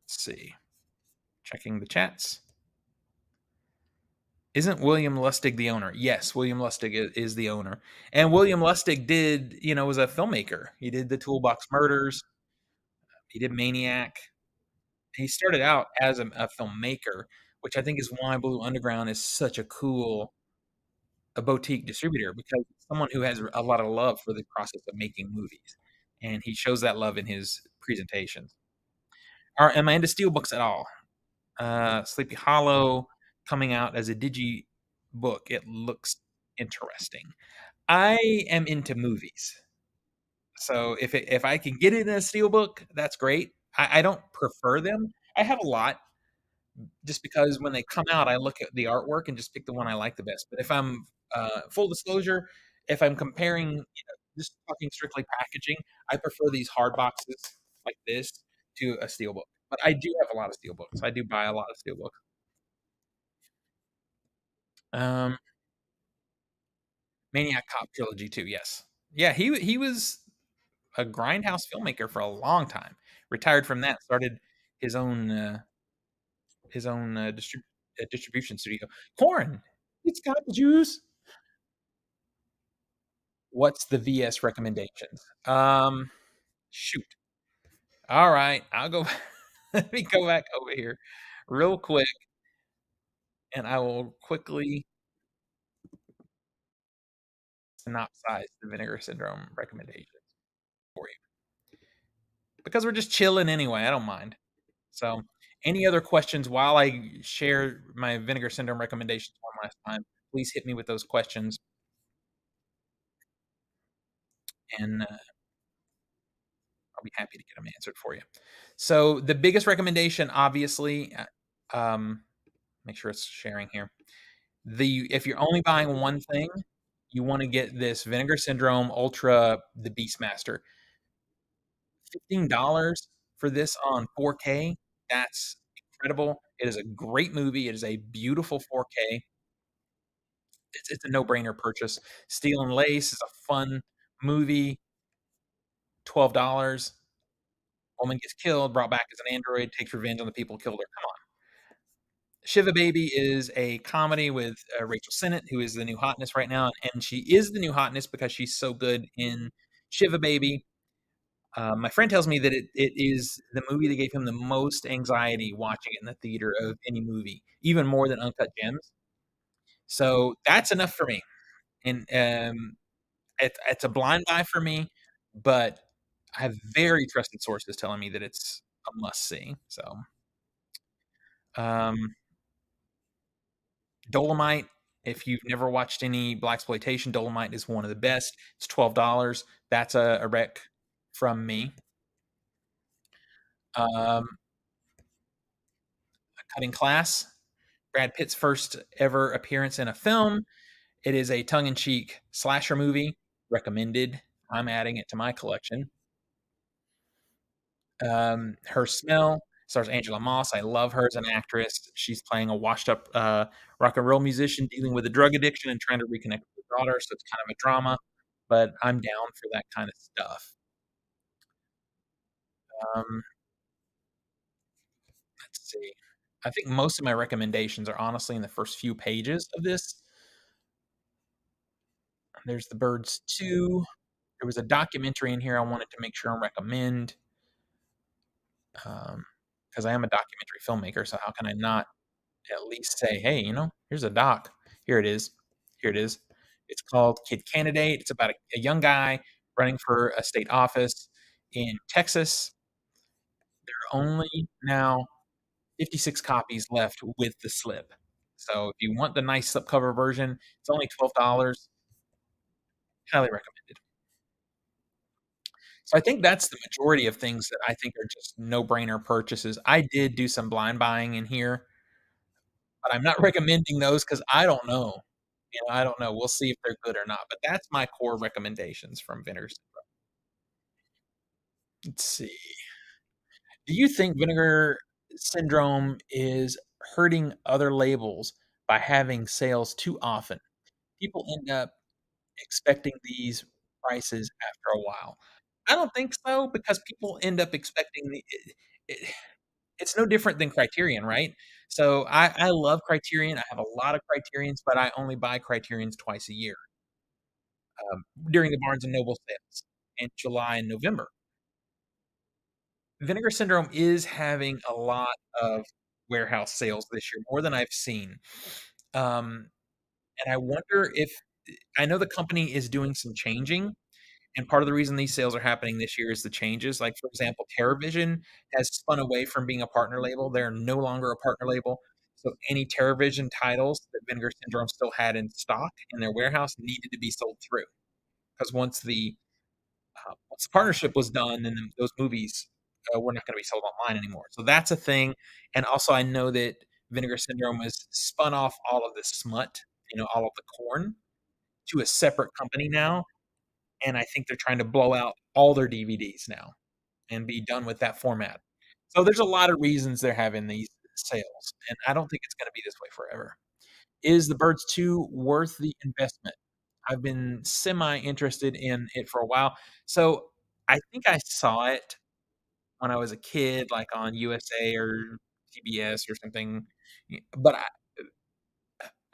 Let's see. Checking the chats. Isn't William Lustig the owner? Yes, William Lustig is the owner. And William Lustig was a filmmaker. He did The Toolbox Murders, he did Maniac. He started out as a filmmaker, which I think is why Blue Underground is such a boutique distributor, because it's someone who has a lot of love for the process of making movies, and he shows that love in his presentations. Am I into steelbooks at all? Sleepy Hollow coming out as a digi book. It looks interesting. I am into movies, so if I can get it in a steelbook, that's great. I don't prefer them. I have a lot, just because when they come out, I look at the artwork and just pick the one I like the best. But if I'm full disclosure, if I'm comparing, just talking strictly packaging, I prefer these hard boxes like this to a steelbook. But I do have a lot of steelbooks. I do buy a lot of steelbooks. Um, Maniac Cop trilogy too. Yes, yeah. He was a grindhouse filmmaker for a long time. Retired from that, started his own uh, his own distribution studio. Corn, it's got the juice. What's the VS recommendations? Shoot. All right, I'll go. Let me go back over here real quick, and I will quickly synopsize the Vinegar Syndrome recommendations for you, because we're just chilling anyway. I don't mind. So, any other questions while I share my Vinegar Syndrome recommendations one last time? Please hit me with those questions, and I'll be happy to get them answered for you. So, the biggest recommendation, obviously, make sure it's sharing here. If you're only buying one thing, you want to get this Vinegar Syndrome Ultra the Beastmaster. $15 for this on 4K. That's incredible. It is a great movie. It is a beautiful 4K. It's a no-brainer purchase. Steel and Lace is a fun movie. $12. Woman gets killed, brought back as an android, takes revenge on the people who killed her. Come on. Shiva Baby is a comedy with Rachel Sennett, who is the new hotness right now, and she is the new hotness because she's so good in Shiva Baby. My friend tells me that it is the movie that gave him the most anxiety watching it in the theater of any movie, even more than Uncut Gems. So that's enough for me. And it's a blind buy for me, but I have very trusted sources telling me that it's a must see. So, um, Dolomite. If you've never watched any blaxploitation, Dolomite is one of the best. It's $12. That's a rec from me. Um, Cutting Class. Brad Pitt's first ever appearance in a film. It is a tongue-in-cheek slasher movie. Recommended. I'm adding it to my collection. Her Smell stars Angela Moss. I love her as an actress. She's playing a washed-up rock and roll musician dealing with a drug addiction and trying to reconnect with her daughter. So it's kind of a drama, but I'm down for that kind of stuff. Um, let's see. I think most of my recommendations are honestly in the first few pages of this. There's The Birds 2. There was a documentary in here I wanted to make sure and recommend, because I am a documentary filmmaker, so how can I not at least say, "Hey, here's a doc. Here it is. Here it is." It's called Kid Candidate. It's about a young guy running for a state office in Texas. There are only now 56 copies left with the slip. So if you want the nice slipcover version, it's only $12. Highly recommended. So I think that's the majority of things that I think are just no-brainer purchases. I did do some blind buying in here, but I'm not recommending those because I don't know. I don't know. We'll see if they're good or not, but that's my core recommendations from Vinegar Syndrome. Let's see. Do you think Vinegar Syndrome is hurting other labels by having sales too often? People end up expecting these prices after a while. I don't think so, because people end up expecting it's no different than Criterion, right? So I love Criterion. I have a lot of Criterions, but I only buy Criterions twice a year, during the Barnes& and Noble sales in July and November. Vinegar Syndrome is having a lot of warehouse sales this year, more than I've seen. Um, and I wonder if I know the company is doing some changing, and part of the reason these sales are happening this year is the changes. Like, for example, TerraVision has spun away from being a partner label. They're no longer a partner label. So any TerraVision titles that Vinegar Syndrome still had in stock in their warehouse needed to be sold through. Because once the partnership was done, then those movies were not going to be sold online anymore. So that's a thing. And also, I know that Vinegar Syndrome has spun off all of the smut, all of the corn, to a separate company now, and I think they're trying to blow out all their DVDs now and be done with that format. So there's a lot of reasons they're having these sales, and I don't think it's going to be this way forever. Is The Birds 2 worth the investment? I've been semi interested in it for a while. So I think I saw it when I was a kid, like on USA or TBS or something. But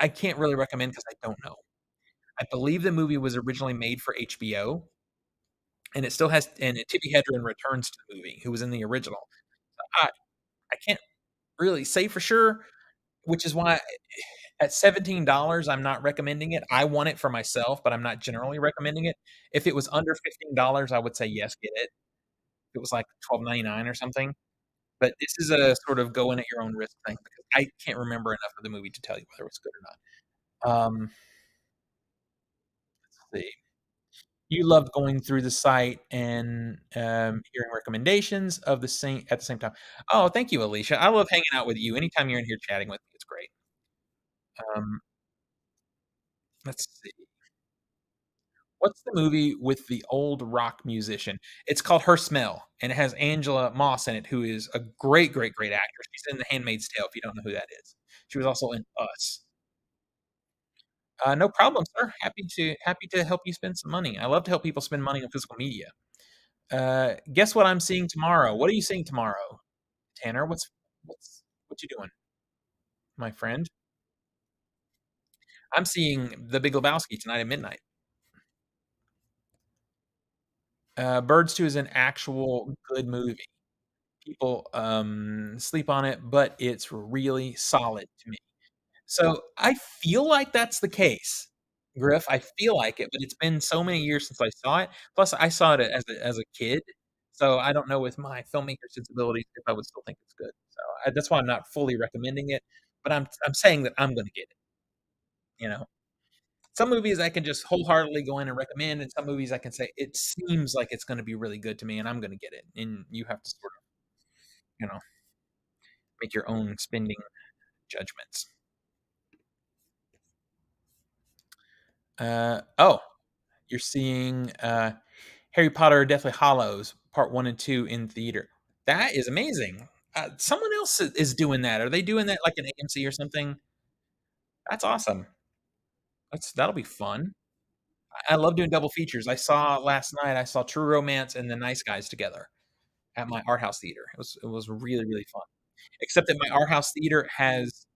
I can't really recommend because I don't know. I believe the movie was originally made for HBO, and it still has. And Tippi Hedren returns to the movie, who was in the original. I I can't really say for sure, which is why at $17, I'm not recommending it. I want it for myself, but I'm not generally recommending it. If it was under $15, I would say yes, get it. If it was like 12.99 or something. But this is a sort of go in at your own risk thing because I can't remember enough of the movie to tell you whether it was good or not. Let's see. You loved going through the site and hearing recommendations of the same at the same time. Oh, thank you, Alicia. I love hanging out with you. Anytime you're in here chatting with me, it's great. Um, let's see. What's the movie with the old rock musician? It's called Her Smell, and it has Angela Moss in it, who is a great, great, great actress. She's in The Handmaid's Tale, if you don't know who that is. She was also in Us. No problem, sir. Happy to help you spend some money. I love to help people spend money on physical media. Guess what I'm seeing tomorrow? What are you seeing tomorrow, Tanner? What you doing, my friend? I'm seeing The Big Lebowski tonight at midnight. Birds 2 is an actual good movie. People sleep on it, but it's really solid to me. So I feel like that's the case, Griff. I feel like it, but it's been so many years since I saw it. Plus, I saw it as a kid, so I don't know with my filmmaker sensibilities if I would still think it's good. So that's why I'm not fully recommending it, but I'm saying that I'm going to get it. You know, some movies I can just wholeheartedly go in and recommend, and some movies I can say it seems like it's going to be really good to me, and I'm going to get it. And you have to sort of make your own spending judgments. Oh, you're seeing Harry Potter Deathly Hollows Part 1 and 2 in theater. That is amazing. Someone else is doing that. Are they doing that like an AMC or something? That's awesome. That'll be fun. I love doing double features. I saw True Romance and The Nice Guys together at my art house theater. It was really really fun. Except that my art house theater has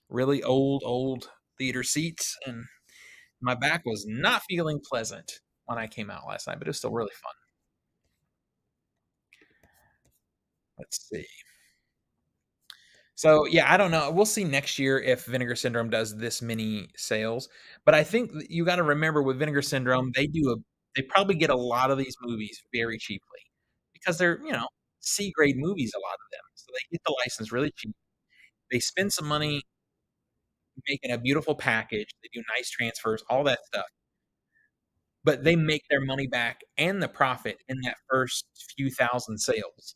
really old theater seats, and my back was not feeling pleasant when I came out last night, but it was still really fun. Let's see. So yeah, I don't know. We'll see next year if Vinegar Syndrome does this many sales. But I think that you got to remember with Vinegar Syndrome, they probably get a lot of these movies very cheaply because they're C grade movies. A lot of them, so they get the license really cheap. They spend some money making a beautiful package. They do nice transfers, all that stuff. But they make their money back and the profit in that first few thousand sales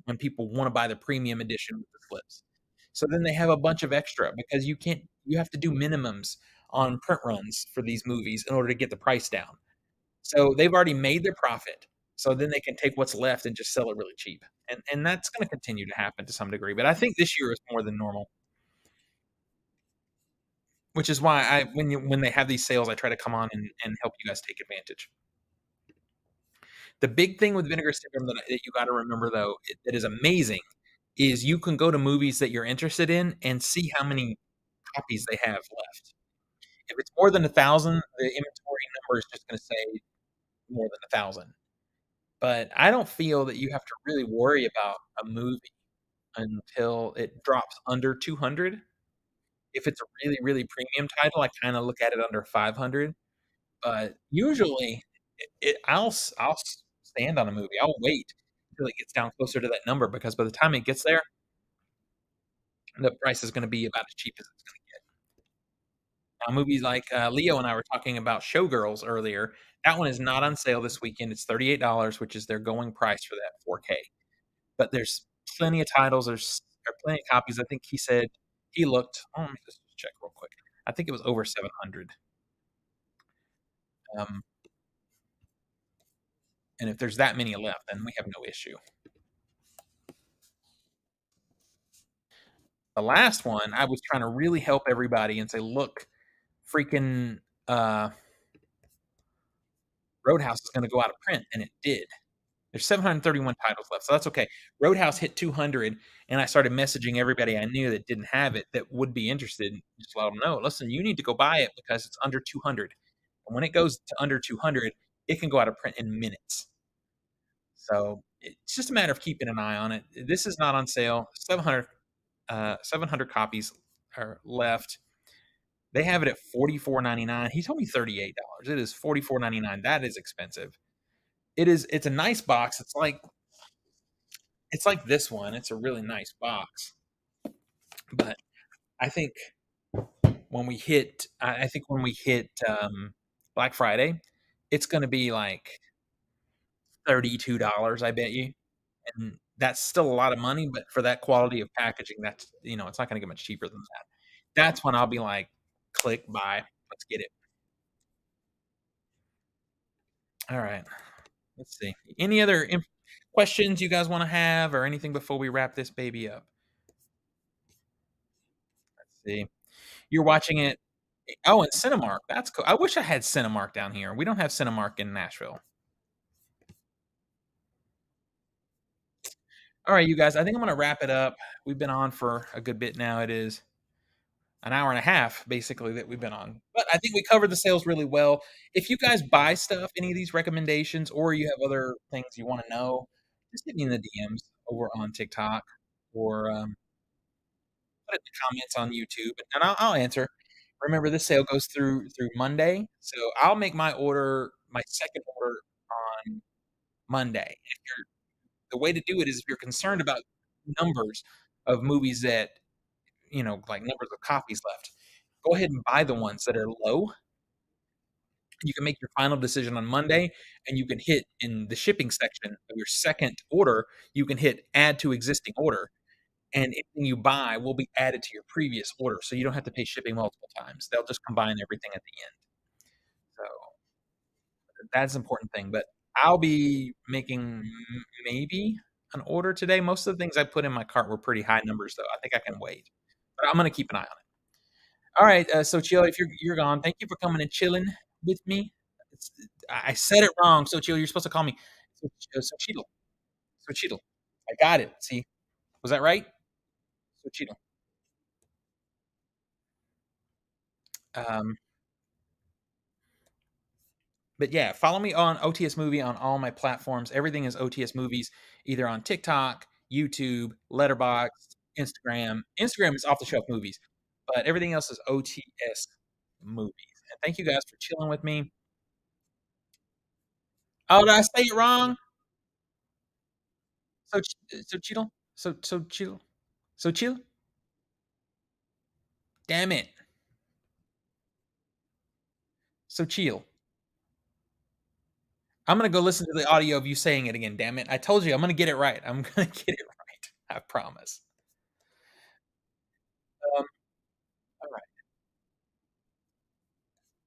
when people want to buy the premium edition with the flips. So then they have a bunch of extra because you have to do minimums on print runs for these movies in order to get the price down. So they've already made their profit. So then they can take what's left and just sell it really cheap. And that's going to continue to happen to some degree. But I think this year is more than normal, which is why when they have these sales, I try to come on and help you guys take advantage. The big thing with Vinegar Syndrome that you got to remember, though, that is amazing is you can go to movies that you're interested in and see how many copies they have left. If it's more than 1,000, the inventory number is just gonna say more than 1,000. But I don't feel that you have to really worry about a movie until it drops under 200. If it's a really, really premium title, I kinda look at it under 500, but usually I'll stand on a movie. I'll wait until it gets down closer to that number because by the time it gets there, the price is gonna be about as cheap as it's gonna get. Now, movies like, Leo and I were talking about Showgirls earlier. That one is not on sale this weekend. It's $38, which is their going price for that 4K. But there's plenty of titles. There are plenty of copies. I think he said he looked. Oh, let me just check real quick. I think it was over 700. Um, and if there's that many left, then we have no issue. The last one, I was trying to really help everybody and say, look, freaking Roadhouse is going to go out of print, and it did. There's 731 titles left, so that's okay. Roadhouse hit 200, and I started messaging everybody I knew that didn't have it that would be interested. Just let them know, listen, you need to go buy it because it's under 200. And when it goes to under 200, it can go out of print in minutes. So it's just a matter of keeping an eye on it. This is not on sale. 700 copies are left. They have it at $44.99. He told me $38. It is $44.99. That is expensive. It's a nice box. It's like this one. It's a really nice box. But I think when we hit Black Friday, it's going to be like $32, I bet you. And that's still a lot of money, but for that quality of packaging, it's not going to get much cheaper than that. That's when I'll be like, click buy. Let's get it. All right. Let's see. Any other questions you guys want to have or anything before we wrap this baby up? Let's see. You're watching it. Oh, in Cinemark. That's cool. I wish I had Cinemark down here. We don't have Cinemark in Nashville. All right, you guys. I think I'm going to wrap it up. We've been on for a good bit now. It is an hour and a half, basically, that we've been on. But I think we covered the sales really well. If you guys buy stuff, any of these recommendations, or you have other things you want to know, just hit me in the DMs over on TikTok or put it in the comments on YouTube, and I'll answer. Remember, this sale goes through Monday, so I'll make my second order on Monday. If you're The way to do it is if you're concerned about numbers of movies that like numbers of copies left, go ahead and buy the ones that are low. You can make your final decision on Monday, and you can hit in the shipping section of your second order. You can hit add to existing order, and anything you buy will be added to your previous order, so you don't have to pay shipping multiple times. They'll just combine everything at the end. So that's an important thing. But I'll be making maybe an order today. Most of the things I put in my cart were pretty high numbers, though. I think I can wait, but I'm gonna keep an eye on it. All right, so Chill, if you're gone, thank you for coming and chilling with me. It's, I said it wrong, so Chill. You're supposed to call me so Cheetle. So Cheetle. I got it. See, was that right? So Cheetle. Um, but yeah, follow me on OTS Movie on all my platforms. Everything is OTS Movies, either on TikTok, YouTube, Letterboxd, Instagram. Instagram is Off the Shelf Movies, but everything else is OTS Movies. And thank you guys for chilling with me. Oh, did I say it wrong? So Cheetle? So Chill? So Chill? Damn it. So Chill. I'm gonna go listen to the audio of you saying it again, damn it. I told you I'm gonna get it right. I'm gonna get it right. I promise. Um, alright.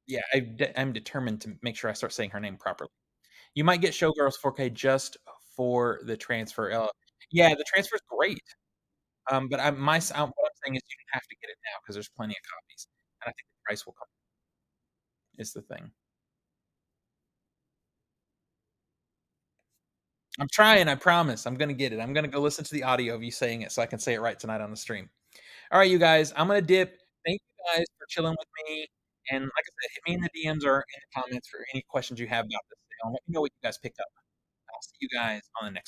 Yeah, I'm determined to make sure I start saying her name properly. You might get Showgirls 4K just for the transfer. Yeah, the transfer is great. But what I'm saying is you don't have to get it now because there's plenty of copies, and I think the price will come is the thing. I'm trying, I promise. I'm gonna get it. I'm gonna go listen to the audio of you saying it so I can say it right tonight on the stream. All right, you guys, I'm gonna dip. Thank you guys for chilling with me. And like I said, hit me in the DMs or in the comments for any questions you have about this sale. Let me know what you guys picked up. I'll see you guys on the next one.